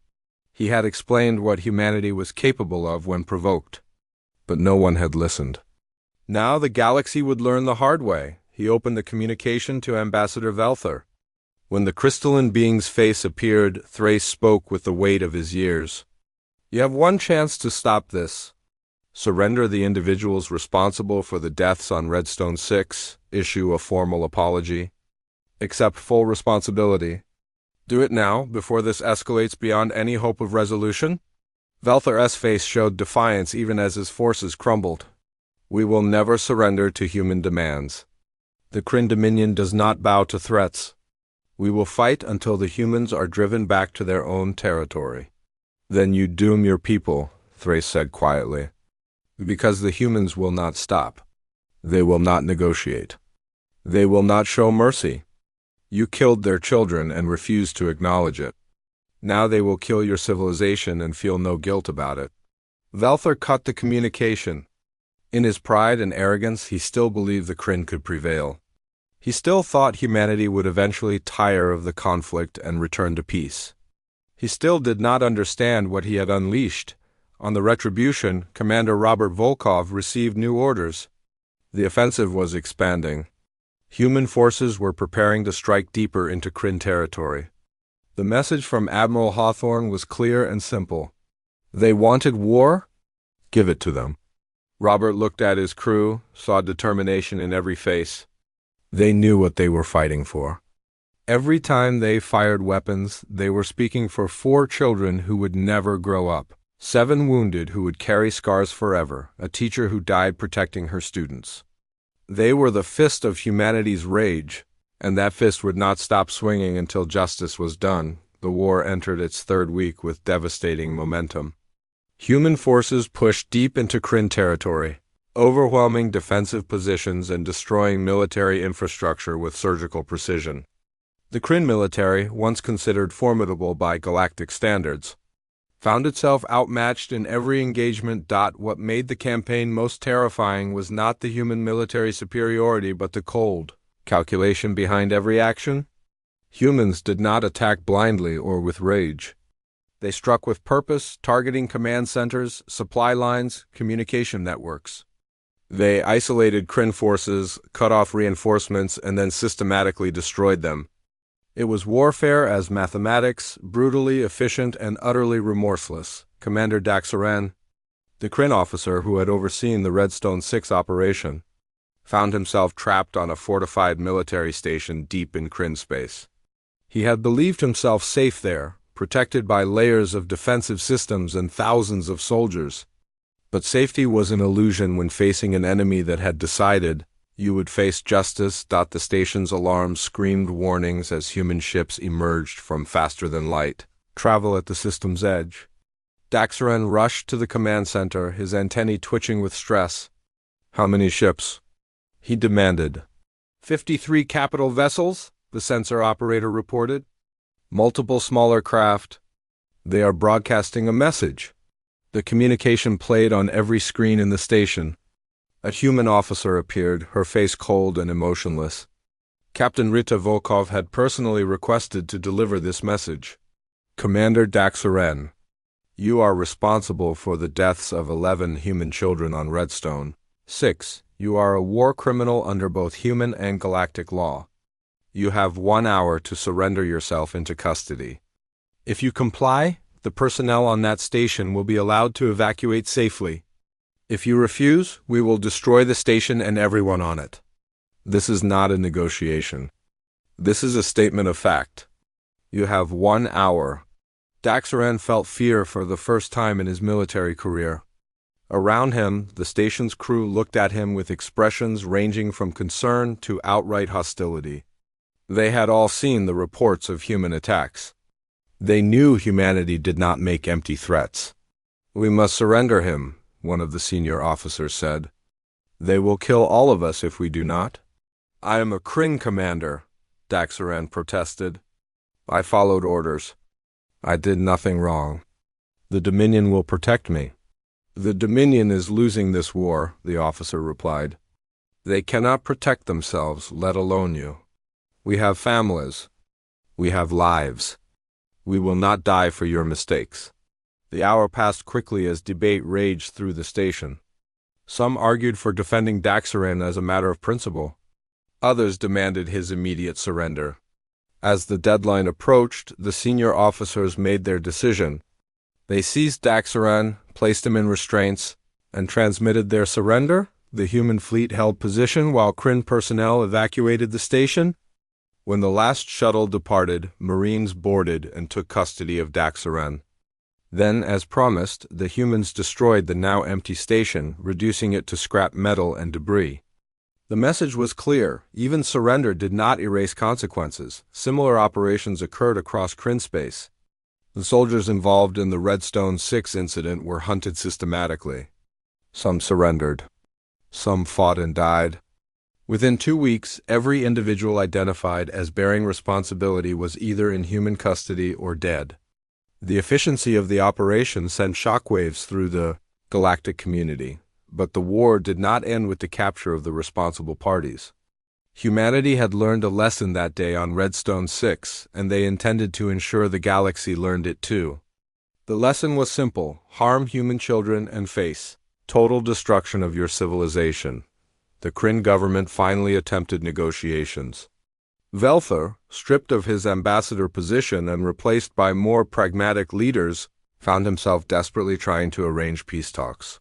A: He had explained what humanity was capable of when provoked. But no one had listened. Now the galaxy would learn the hard way. He opened the communication to Ambassador Velthor. When the crystalline being's face appeared, Thrace spoke with the weight of his years. You have one chance to stop this. Surrender the individuals responsible for the deaths on Redstone 6, issue a formal apology. Accept full responsibility. Do it now, before this escalates beyond any hope of resolution. Velthor's face showed defiance even as his forces crumbled. We will never surrender to human demands. The Kryn Dominion does not bow to threats. We will fight until the humans are driven back to their own territory. Then you doom your people, Thrace said quietly. Because the humans will not stop. They will not negotiate. They will not show mercy. You killed their children and refused to acknowledge it. Now they will kill your civilization and feel no guilt about it. Velthor cut the communication. In his pride and arrogance, he still believed the Kryn could prevail. He still thought humanity would eventually tire of the conflict and return to peace. He still did not understand what he had unleashed. On the Retribution, Commander Robert Volkov received new orders. The offensive was expanding. Human forces were preparing to strike deeper into Kryn territory. The message from Admiral Hawthorne was clear and simple. They wanted war? Give it to them. Robert looked at his crew, saw determination in every face. They knew what they were fighting for. Every time they fired weapons, they were speaking for 4 children who would never grow up, 7 wounded who would carry scars forever, a teacher who died protecting her students. They were the fist of humanity's rage, and that fist would not stop swinging until justice was done. The war entered its 3rd week with devastating momentum. Human forces pushed deep into Kryn territory, overwhelming defensive positions and destroying military infrastructure with surgical precision. The Kryn military, once considered formidable by galactic standards, found itself outmatched in every engagement. What made the campaign most terrifying was not the human military superiority but the cold calculation behind every action. Humans did not attack blindly or with rage. They struck with purpose, targeting command centers, supply lines, communication networks. They isolated Kryn forces, cut off reinforcements, and then systematically destroyed them. It was warfare as mathematics, brutally efficient and utterly remorseless. Commander Daxaran, the Kryn officer who had overseen the Redstone 6 operation, found himself trapped on a fortified military station deep in Kryn space. He had believed himself safe there, protected by layers of defensive systems and thousands of soldiers. But safety was an illusion when facing an enemy that had decided you would face justice. The station's alarms screamed warnings as human ships emerged from faster-than-light travel at the system's edge. Daxaran rushed to the command center, his antennae twitching with stress. How many ships? He demanded. 53 capital vessels, the sensor operator reported. Multiple smaller craft. They are broadcasting a message. The communication played on every screen in the station. A human officer appeared, her face cold and emotionless. Captain Rita Volkov had personally requested to deliver this message. Commander Daxaran, you are responsible for the deaths of 11 human children on Redstone 6. You are a war criminal under both human and galactic law. You have 1 hour to surrender yourself into custody. If you comply, the personnel on that station will be allowed to evacuate safely. If you refuse, we will destroy the station and everyone on it. This is not a negotiation. This is a statement of fact. You have 1 hour. Daxaran felt fear for the first time in his military career. Around him, the station's crew looked at him with expressions ranging from concern to outright hostility. They had all seen the reports of human attacks. They knew humanity did not make empty threats. We must surrender him, one of the senior officers said. They will kill all of us if we do not. I am a Kryn commander, Daxaran protested. I followed orders. I did nothing wrong. The Dominion will protect me. The Dominion is losing this war, the officer replied. They cannot protect themselves, let alone you. We have families. We have lives. We will not die for your mistakes. The hour passed quickly as debate raged through the station. Some argued for defending Daxaran as a matter of principle. Others demanded his immediate surrender. As the deadline approached, the senior officers made their decision. They seized Daxaran, placed him in restraints, and transmitted their surrender. The human fleet held position while Kryn personnel evacuated the station. When the last shuttle departed, Marines boarded and took custody of Daxaran. Then, as promised, the humans destroyed the now empty station, reducing it to scrap metal and debris. The message was clear. Even surrender did not erase consequences. Similar operations occurred across Kryn space. The soldiers involved in the Redstone 6 incident were hunted systematically. Some surrendered. Some fought and died. Within 2 weeks, every individual identified as bearing responsibility was either in human custody or dead. The efficiency of the operation sent shockwaves through the galactic community, but the war did not end with the capture of the responsible parties. Humanity had learned a lesson that day on Redstone 6, and they intended to ensure the galaxy learned it too. The lesson was simple: harm human children and face total destruction of your civilization. The Kryn government finally attempted negotiations. Velthor, stripped of his ambassador position and replaced by more pragmatic leaders, found himself desperately trying to arrange peace talks.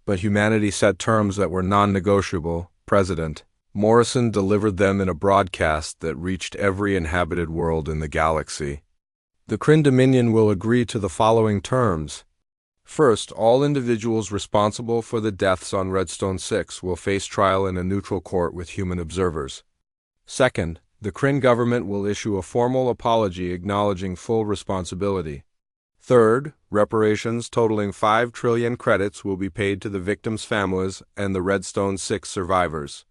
A: But humanity set terms that were non-negotiable. President Morrison delivered them in a broadcast that reached every inhabited world in the galaxy. The Kryn Dominion will agree to the following terms. First, all individuals responsible for the deaths on Redstone 6 will face trial in a neutral court with human observers. Second, the Kryn government will issue a formal apology acknowledging full responsibility. Third, reparations totaling 5 trillion credits will be paid to the victims' families and the Redstone 6 survivors.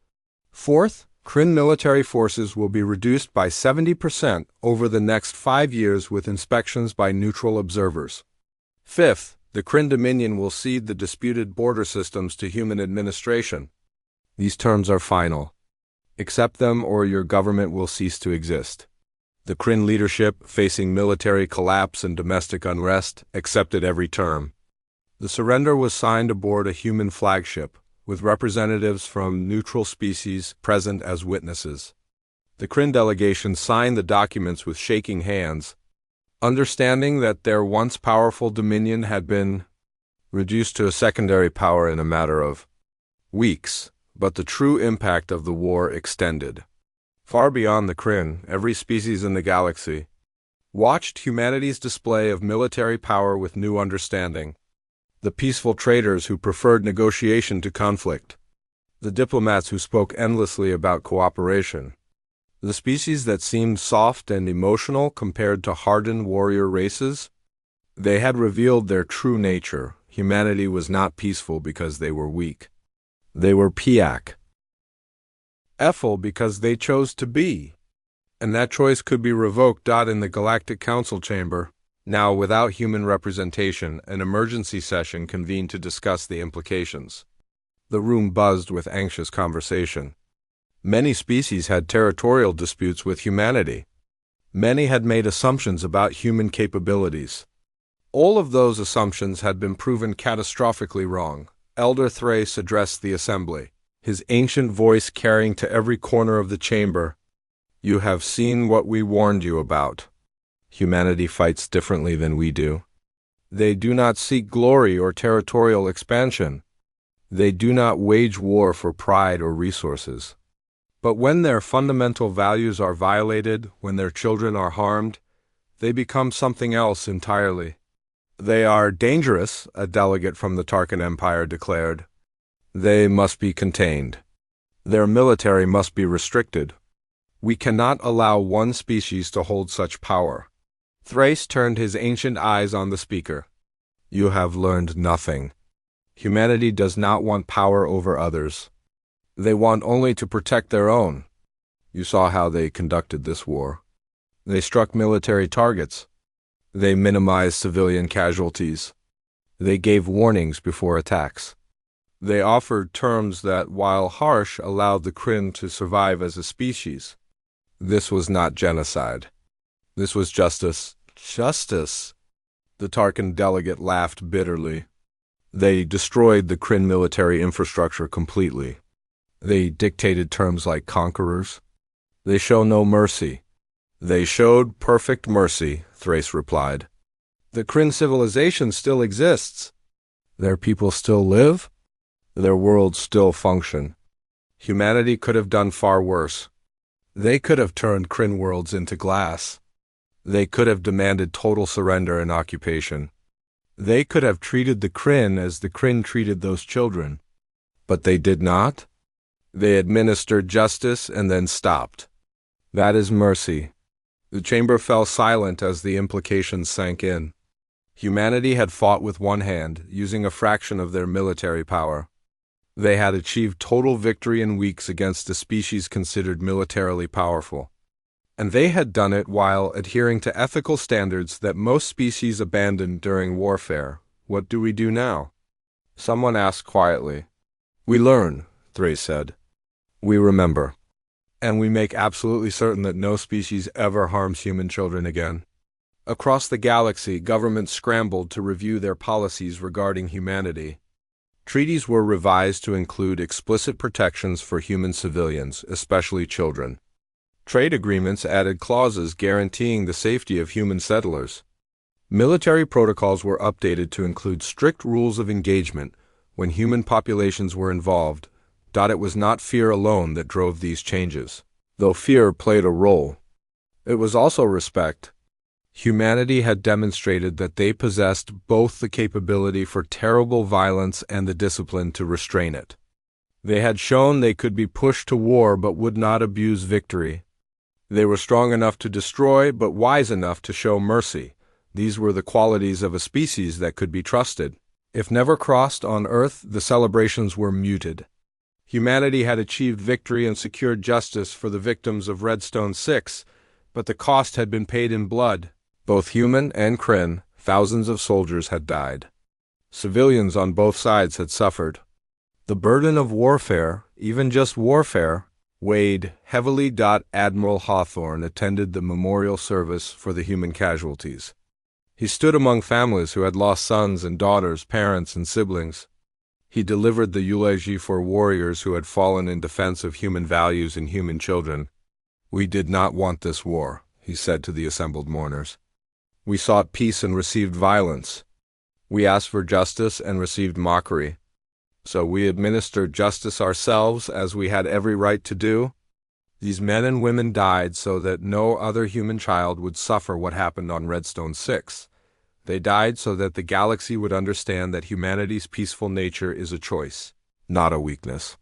A: Fourth, Kryn military forces will be reduced by 70% over the next 5 years with inspections by neutral observers. Fifth, the Kryn Dominion will cede the disputed border systems to human administration. These terms are final. Accept them or your government will cease to exist. The Kryn leadership, facing military collapse and domestic unrest, accepted every term. The surrender was signed aboard a human flagship, with representatives from neutral species present as witnesses. The Kryn delegation signed the documents with shaking hands, understanding that their once powerful dominion had been reduced to a secondary power in a matter of weeks, but the true impact of the war extended. Far beyond the Kryn, every species in the galaxy watched humanity's display of military power with new understanding. The peaceful traders who preferred negotiation to conflict. The diplomats who spoke endlessly about cooperation. The species that seemed soft and emotional compared to hardened warrior races. They had revealed their true nature. Humanity was not peaceful because they were weak. They were Piak. Ethel because they chose to be. And that choice could be revoked. In the Galactic Council chamber, now without human representation, an emergency session convened to discuss the implications. The room buzzed with anxious conversation. Many species had territorial disputes with humanity. Many had made assumptions about human capabilities. All of those assumptions had been proven catastrophically wrong. Elder Thrace addressed the assembly, his ancient voice carrying to every corner of the chamber. You have seen what we warned you about. Humanity fights differently than we do. They do not seek glory or territorial expansion. They do not wage war for pride or resources. But when their fundamental values are violated, when their children are harmed, they become something else entirely. They are dangerous, a delegate from the Tarkan Empire declared. They must be contained. Their military must be restricted. We cannot allow one species to hold such power. Thrace turned his ancient eyes on the speaker. You have learned nothing. Humanity does not want power over others. They want only to protect their own. You saw how they conducted this war. They struck military targets. They minimized civilian casualties. They gave warnings before attacks. They offered terms that, while harsh, allowed the Kryn to survive as a species. This was not genocide. This was justice. Justice! The Tarkin delegate laughed bitterly. They destroyed the Kryn military infrastructure completely. They dictated terms like conquerors. They show no mercy. They showed perfect mercy, Thrace replied. The Kryn civilization still exists. Their people still live. Their worlds still function. Humanity could have done far worse. They could have turned Kryn worlds into glass. They could have demanded total surrender and occupation. They could have treated the Kryn as the Kryn treated those children. But they did not. They administered justice and then stopped. That is mercy. The chamber fell silent as the implications sank in. Humanity had fought with one hand, using a fraction of their military power. They had achieved total victory in weeks against a species considered militarily powerful. And they had done it while adhering to ethical standards that most species abandoned during warfare. What do we do now? Someone asked quietly. We learn, Thrace said. We remember. And we make absolutely certain that no species ever harms human children again. Across the galaxy, governments scrambled to review their policies regarding humanity. Treaties were revised to include explicit protections for human civilians, especially children. Trade agreements added clauses guaranteeing the safety of human settlers. Military protocols were updated to include strict rules of engagement when human populations were involved. It was not fear alone that drove these changes, though fear played a role. It was also respect. Humanity had demonstrated that they possessed both the capability for terrible violence and the discipline to restrain it. They had shown they could be pushed to war but would not abuse victory. They were strong enough to destroy but wise enough to show mercy. These were the qualities of a species that could be trusted. If never crossed on Earth, the celebrations were muted. Humanity had achieved victory and secured justice for the victims of Redstone 6, but the cost had been paid in blood. Both human and Kryn, thousands of soldiers had died. Civilians on both sides had suffered. The burden of warfare, even just warfare, weighed heavily. Admiral Hawthorne attended the memorial service for the human casualties. He stood among families who had lost sons and daughters, parents and siblings. He delivered the eulogy for warriors who had fallen in defense of human values and human children. We did not want this war, he said to the assembled mourners. We sought peace and received violence. We asked for justice and received mockery. So we administered justice ourselves, as we had every right to do. These men and women died so that no other human child would suffer what happened on Redstone 6. They died so that the galaxy would understand that humanity's peaceful nature is a choice, not a weakness.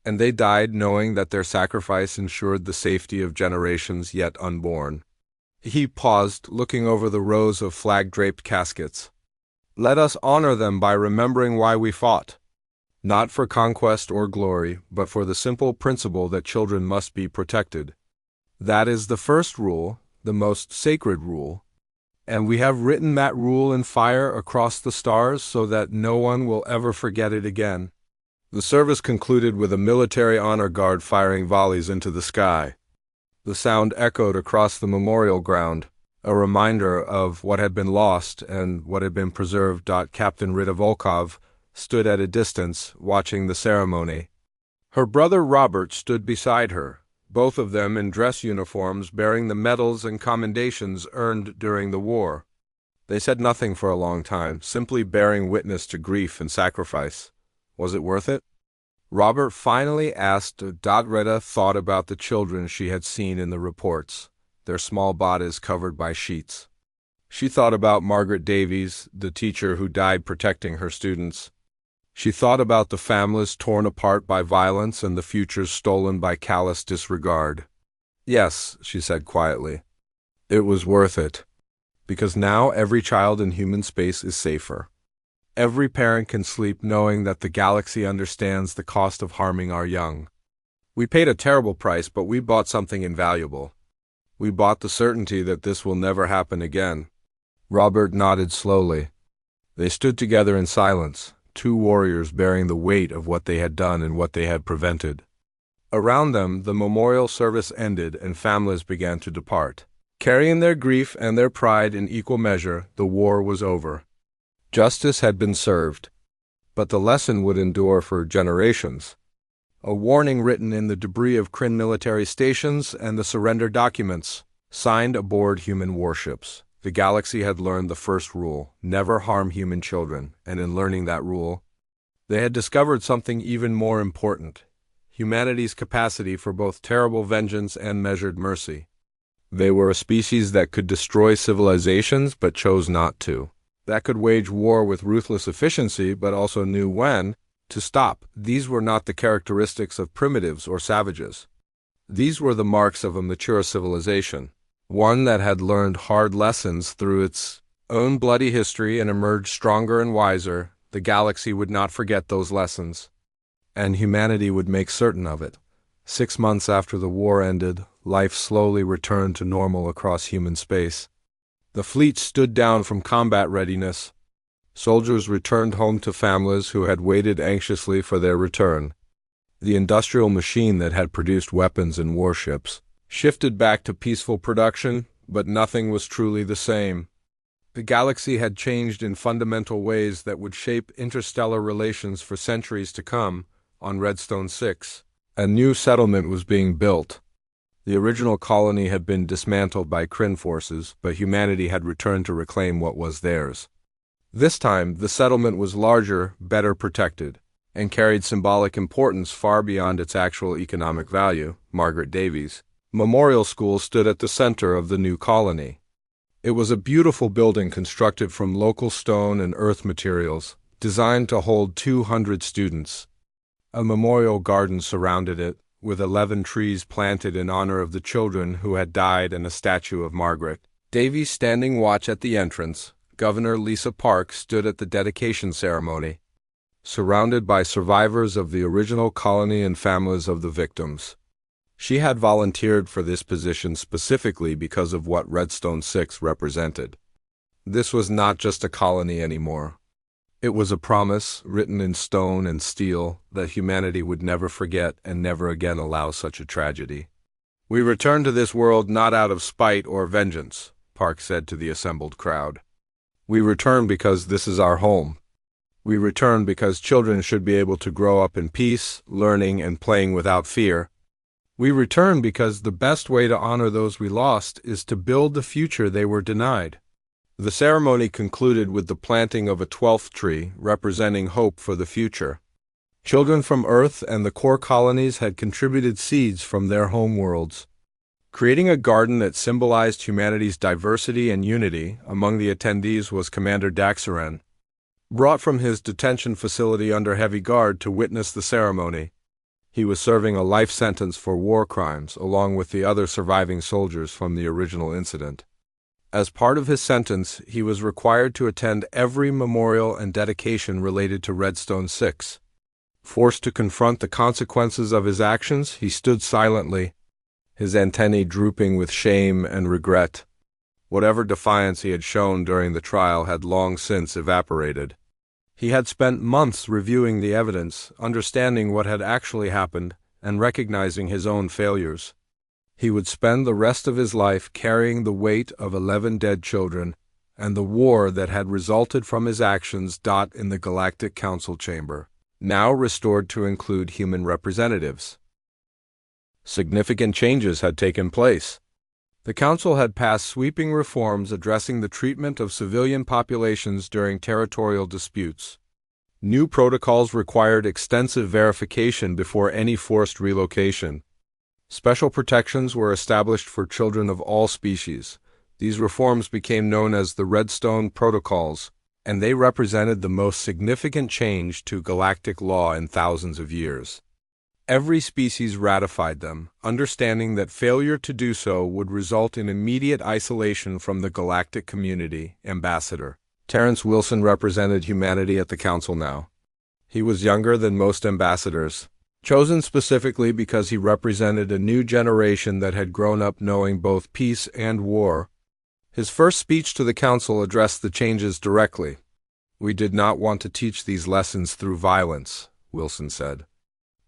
A: And they died knowing that their sacrifice ensured the safety of generations yet unborn. He paused, looking over the rows of flag-draped caskets. Let us honor them by remembering why we fought. Not for conquest or glory, but for the simple principle that children must be protected. That is the first rule, the most sacred rule. And we have written that rule in fire across the stars so that no one will ever forget it again. The service concluded with a military honor guard firing volleys into the sky. The sound echoed across the memorial ground, a reminder of what had been lost and what had been preserved. Captain Rita Volkov stood at a distance, watching the ceremony. Her brother Robert stood beside her, both of them in dress uniforms bearing the medals and commendations earned during the war. They said nothing for a long time, simply bearing witness to grief and sacrifice. Was it worth it? Robert finally asked. Rita thought about the children she had seen in the reports, their small bodies covered by sheets. She thought about Margaret Davies, the teacher who died protecting her students. She thought about the families torn apart by violence and the futures stolen by callous disregard. Yes, she said quietly. It was worth it. Because now every child in human space is safer. Every parent can sleep knowing that the galaxy understands the cost of harming our young. We paid a terrible price, but we bought something invaluable. We bought the certainty that this will never happen again. Robert nodded slowly. They stood together in silence, two warriors bearing the weight of what they had done and what they had prevented. Around them, the memorial service ended and families began to depart. Carrying their grief and their pride in equal measure, the war was over. Justice had been served. But the lesson would endure for generations. A warning written in the debris of Kryn military stations and the surrender documents, signed aboard human warships. The galaxy had learned the first rule: never harm human children, and in learning that rule, they had discovered something even more important: humanity's capacity for both terrible vengeance and measured mercy. They were a species that could destroy civilizations but chose not to. That could wage war with ruthless efficiency but also knew when to stop. These were not the characteristics of primitives or savages. These were the marks of a mature civilization, one that had learned hard lessons through its own bloody history and emerged stronger and wiser. The galaxy would not forget those lessons, and humanity would make certain of it. 6 months after the war ended, life slowly returned to normal across human space. The fleet stood down from combat readiness. Soldiers returned home to families who had waited anxiously for their return. The industrial machine that had produced weapons and warships shifted back to peaceful production, but nothing was truly the same. The galaxy had changed in fundamental ways that would shape interstellar relations for centuries to come. On Redstone 6, a new settlement was being built. The original colony had been dismantled by Kryn forces, but humanity had returned to reclaim what was theirs. This time, the settlement was larger, better protected, and carried symbolic importance far beyond its actual economic value. Margaret Davies' Memorial School stood at the center of the new colony. It was a beautiful building constructed from local stone and earth materials, designed to hold 200 students. A memorial garden surrounded it, with 11 trees planted in honor of the children who had died and a statue of Margaret Davies standing watch at the entrance. Governor Lisa Park stood at the dedication ceremony, surrounded by survivors of the original colony and families of the victims. She had volunteered for this position specifically because of what Redstone 6 represented. This was not just a colony anymore. It was a promise, written in stone and steel, that humanity would never forget and never again allow such a tragedy. "We return to this world not out of spite or vengeance," Park said to the assembled crowd. "We return because this is our home. We return because children should be able to grow up in peace, learning and playing without fear. We return because the best way to honor those we lost is to build the future they were denied." The ceremony concluded with the planting of a 12th tree, representing hope for the future. Children from Earth and the core colonies had contributed seeds from their home worlds, creating a garden that symbolized humanity's diversity and unity. Among the attendees was Commander Daxaran, brought from his detention facility under heavy guard to witness the ceremony. He was serving a life sentence for war crimes, along with the other surviving soldiers from the original incident. As part of his sentence, he was required to attend every memorial and dedication related to Redstone 6. Forced to confront the consequences of his actions, he stood silently, his antennae drooping with shame and regret. Whatever defiance he had shown during the trial had long since evaporated. He had spent months reviewing the evidence, understanding what had actually happened, and recognizing his own failures. He would spend the rest of his life carrying the weight of 11 dead children and the war that had resulted from his actions. In the Galactic Council chamber, now restored to include human representatives, significant changes had taken place. The Council had passed sweeping reforms addressing the treatment of civilian populations during territorial disputes. New protocols required extensive verification before any forced relocation. Special protections were established for children of all species. These reforms became known as the Redstone Protocols, and they represented the most significant change to galactic law in thousands of years. Every species ratified them, understanding that failure to do so would result in immediate isolation from the galactic community. Ambassador Terrence Wilson represented humanity at the Council now. He was younger than most ambassadors, chosen specifically because he represented a new generation that had grown up knowing both peace and war. His first speech to the Council addressed the changes directly. We did not want to teach these lessons through violence, Wilson said.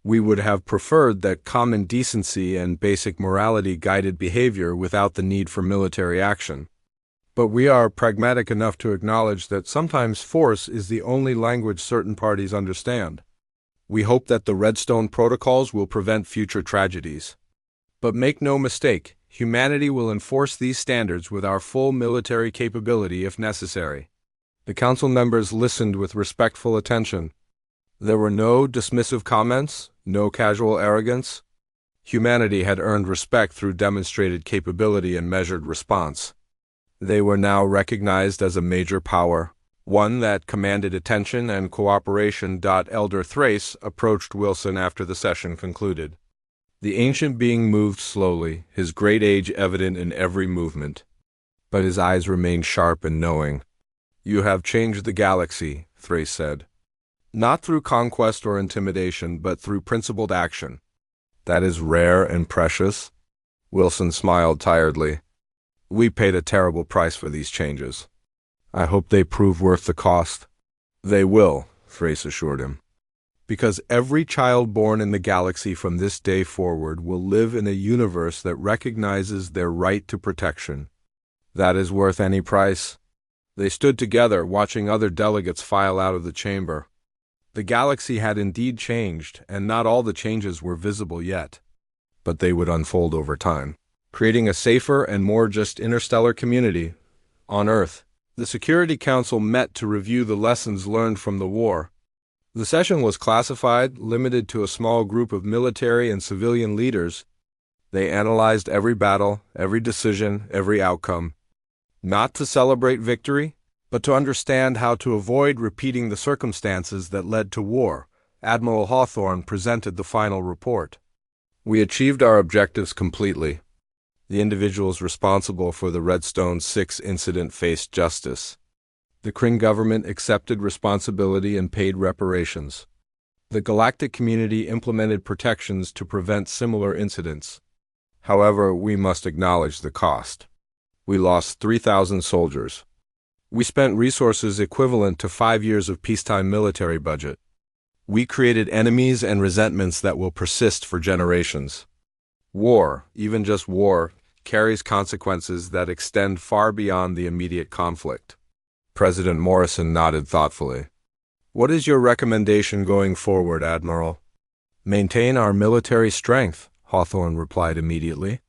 A: We would have preferred that common decency and basic morality guided behavior without the need for military action. But we are pragmatic enough to acknowledge that sometimes force is the only language certain parties understand. We hope that the Redstone protocols will prevent future tragedies. But make no mistake, humanity will enforce these standards with our full military capability if necessary. The council members listened with respectful attention. There were no dismissive comments, no casual arrogance. Humanity had earned respect through demonstrated capability and measured response. They were now recognized as a major power, one that commanded attention and cooperation. Elder Thrace approached Wilson after the session concluded. The ancient being moved slowly, his great age evident in every movement. But his eyes remained sharp and knowing. "You have changed the galaxy," Thrace said. "Not through conquest or intimidation, but through principled action." "That is rare and precious." Wilson smiled tiredly. "We paid a terrible price for these changes. I hope they prove worth the cost." "They will," Thrace assured him. "Because every child born in the galaxy from this day forward will live in a universe that recognizes their right to protection. That is worth any price." They stood together, watching other delegates file out of the chamber. The galaxy had indeed changed, and not all the changes were visible yet. But they would unfold over time, creating a safer and more just interstellar community on Earth. The Security Council met to review the lessons learned from the war. The session was classified, limited to a small group of military and civilian leaders. They analyzed every battle, every decision, every outcome. Not to celebrate victory, but to understand how to avoid repeating the circumstances that led to war. Admiral Hawthorne presented the final report. "We achieved our objectives completely. The individuals responsible for the Redstone 6 incident faced justice. The Kryn government accepted responsibility and paid reparations. The galactic community implemented protections to prevent similar incidents. However, we must acknowledge the cost. We lost 3,000 soldiers. We spent resources equivalent to 5 years of peacetime military budget. We created enemies and resentments that will persist for generations. War, even just war, carries consequences that extend far beyond the immediate conflict." President Morrison nodded thoughtfully. "What is your recommendation going forward, Admiral?" "Maintain our military strength," Hawthorne replied immediately.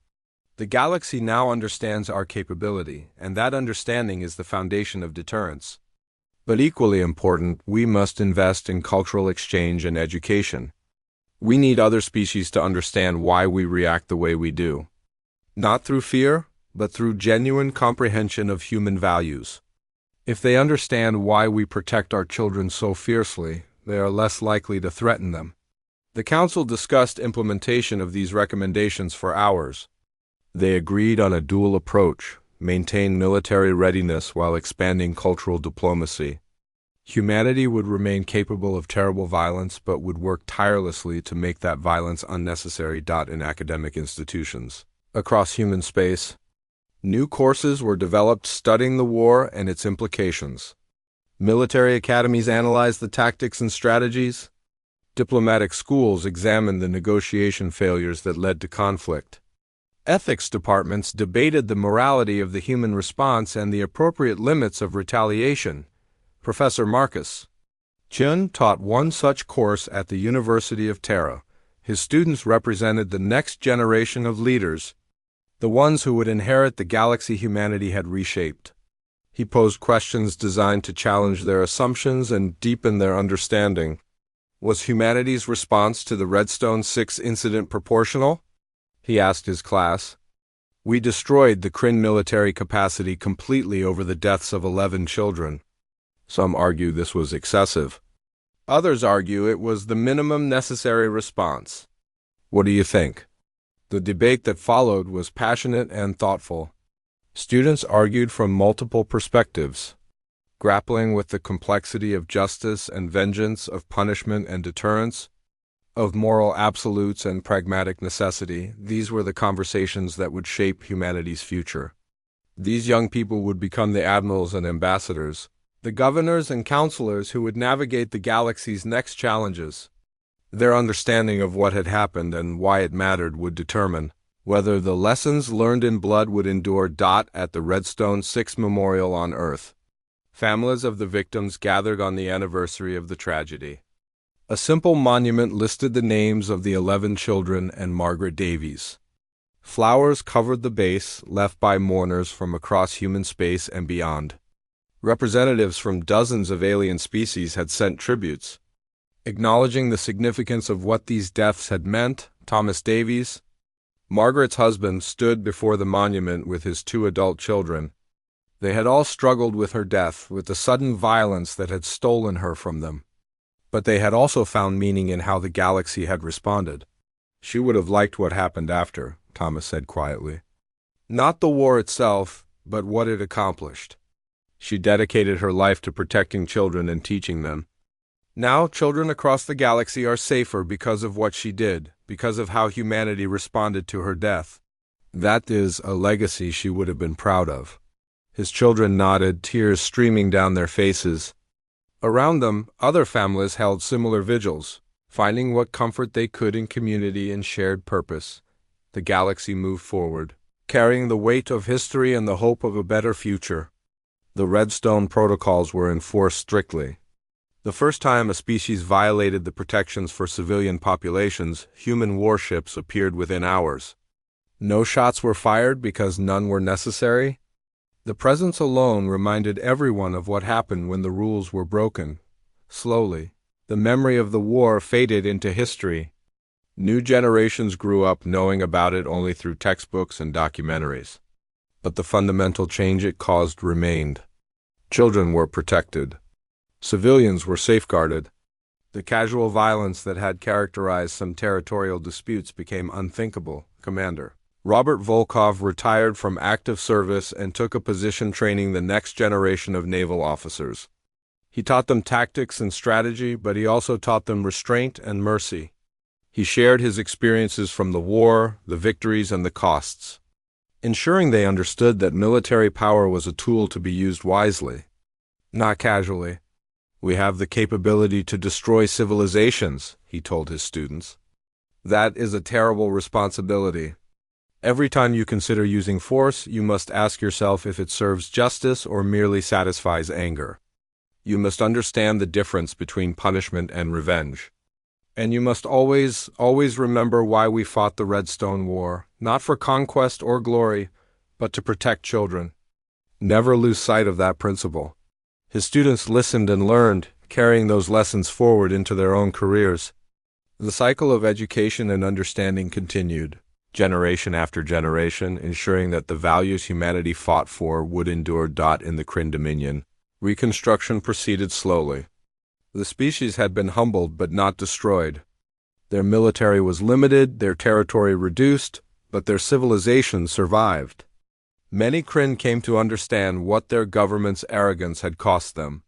A: "The galaxy now understands our capability, and that understanding is the foundation of deterrence. But equally important, we must invest in cultural exchange and education. We need other species to understand why we react the way we do. Not through fear, but through genuine comprehension of human values. If they understand why we protect our children so fiercely, they are less likely to threaten them." The Council discussed implementation of these recommendations for hours. They agreed on a dual approach: maintain military readiness while expanding cultural diplomacy. Humanity would remain capable of terrible violence, but would work tirelessly to make that violence unnecessary. In academic institutions across human space, new courses were developed studying the war and its implications. Military academies analyzed the tactics and strategies. Diplomatic schools examined the negotiation failures that led to conflict. Ethics departments debated the morality of the human response and the appropriate limits of retaliation. Professor Marcus Chun taught one such course at the University of Terra. His students represented the next generation of leaders, the ones who would inherit the galaxy humanity had reshaped. He posed questions designed to challenge their assumptions and deepen their understanding. Was humanity's response to the Redstone 6 incident proportional? He asked his class. "We destroyed the Kryn military capacity completely over the deaths of 11 children. Some argue this was excessive. Others argue it was the minimum necessary response. What do you think?" The debate that followed was passionate and thoughtful. Students argued from multiple perspectives, grappling with the complexity of justice and vengeance, of punishment and deterrence, of moral absolutes and pragmatic necessity. These were the conversations that would shape humanity's future. These young people would become the admirals and ambassadors, the governors and counselors who would navigate the galaxy's next challenges. Their understanding of what had happened and why it mattered would determine whether the lessons learned in blood would endure. At the Redstone 6 Memorial on Earth, families of the victims gathered on the anniversary of the tragedy. A simple monument listed the names of the 11 children and Margaret Davies. Flowers covered the base, left by mourners from across human space and beyond. Representatives from dozens of alien species had sent tributes, acknowledging the significance of what these deaths had meant. Thomas Davies, Margaret's husband, stood before the monument with his 2 adult children. They had all struggled with her death, with the sudden violence that had stolen her from them. But they had also found meaning in how the galaxy had responded. She would have liked what happened after, Thomas said quietly. Not the war itself, but what it accomplished. She dedicated her life to protecting children and teaching them. Now, children across the galaxy are safer because of what she did, because of how humanity responded to her death. That is a legacy she would have been proud of. His children nodded, tears streaming down their faces. Around them, other families held similar vigils, finding what comfort they could in community and shared purpose. The galaxy moved forward, carrying the weight of history and the hope of a better future. The Redstone protocols were enforced strictly. The first time a species violated the protections for civilian populations, human warships appeared within hours. No shots were fired because none were necessary. The presence alone reminded everyone of what happened when the rules were broken. Slowly, the memory of the war faded into history. New generations grew up knowing about it only through textbooks and documentaries. But the fundamental change it caused remained. Children were protected. Civilians were safeguarded. The casual violence that had characterized some territorial disputes became unthinkable. Commander Robert Volkov retired from active service and took a position training the next generation of naval officers. He taught them tactics and strategy, but he also taught them restraint and mercy. He shared his experiences from the war, the victories, and the costs, ensuring they understood that military power was a tool to be used wisely, not casually. We have the capability to destroy civilizations, he told his students. That is a terrible responsibility. Every time you consider using force, you must ask yourself if it serves justice or merely satisfies anger. You must understand the difference between punishment and revenge. And you must always remember why we fought the Redstone War, not for conquest or glory, but to protect children. Never lose sight of that principle. His students listened and learned, carrying those lessons forward into their own careers. The cycle of education and understanding continued, generation after generation, ensuring that the values humanity fought for would endure. In the Kryn Dominion, reconstruction proceeded slowly. The species had been humbled but not destroyed. Their military was limited, their territory reduced, but their civilization survived. Many Kryn came to understand what their government's arrogance had cost them.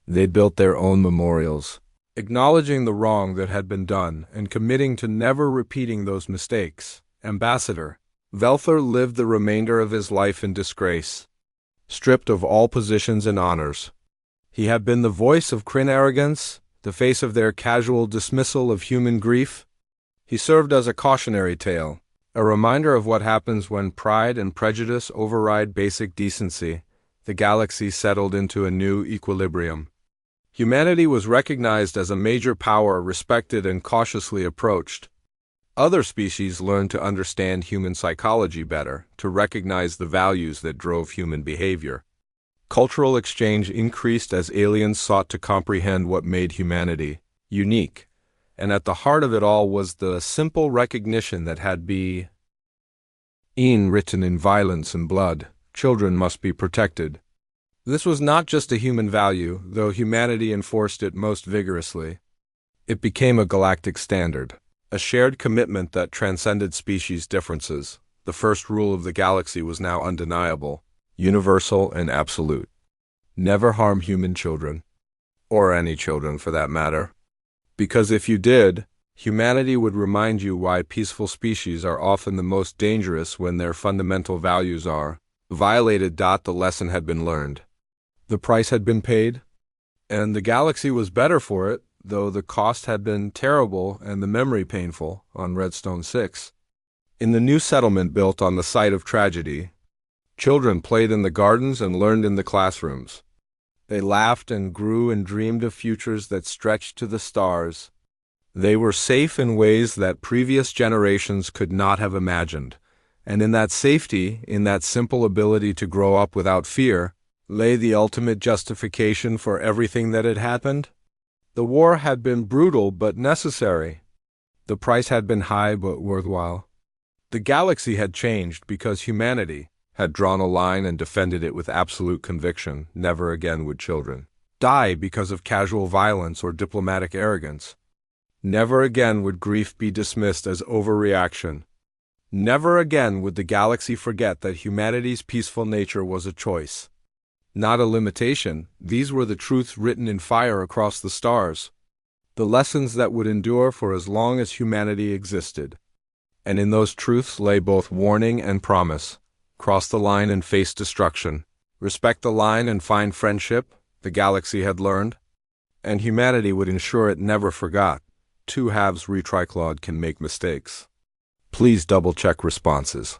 A: They built their own memorials, acknowledging the wrong that had been done and committing to never repeating those mistakes. Ambassador Velthor lived the remainder of his life in disgrace, stripped of all positions and honors. He had been the voice of Kryn arrogance, the face of their casual dismissal of human grief. He served as a cautionary tale, a reminder of what happens when pride and prejudice override basic decency. The galaxy settled into a new equilibrium. Humanity was recognized as a major power, respected and cautiously approached. Other species learned to understand human psychology better, to recognize the values that drove human behavior. Cultural exchange increased as aliens sought to comprehend what made humanity unique, and at the heart of it all was the simple recognition that had been written in violence and blood: children must be protected. This was not just a human value, though humanity enforced it most vigorously. It became a galactic standard, a shared commitment that transcended species differences. The first rule of the galaxy was now undeniable, universal and absolute. Never harm human children, or any children for that matter. Because if you did, humanity would remind you why peaceful species are often the most dangerous when their fundamental values are violated. The lesson had been learned. The price had been paid, and the galaxy was better for it, though the cost had been terrible and the memory painful on Redstone 6. In the new settlement built on the site of tragedy, children played in the gardens and learned in the classrooms. They laughed and grew and dreamed of futures that stretched to the stars. They were safe in ways that previous generations could not have imagined, and in that safety, in that simple ability to grow up without fear, lay the ultimate justification for everything that had happened. The war had been brutal but necessary. The price had been high but worthwhile. The galaxy had changed because humanity had drawn a line and defended it with absolute conviction. Never again would children die because of casual violence or diplomatic arrogance. Never again would grief be dismissed as overreaction. Never again would the galaxy forget that humanity's peaceful nature was a choice, not a limitation. These were the truths written in fire across the stars, the lessons that would endure for as long as humanity existed. And in those truths lay both warning and promise. Cross the line and face destruction. Respect the line and find friendship, the galaxy had learned. And humanity would ensure it never forgot. Two halves retriclawed can make mistakes. Please double-check responses.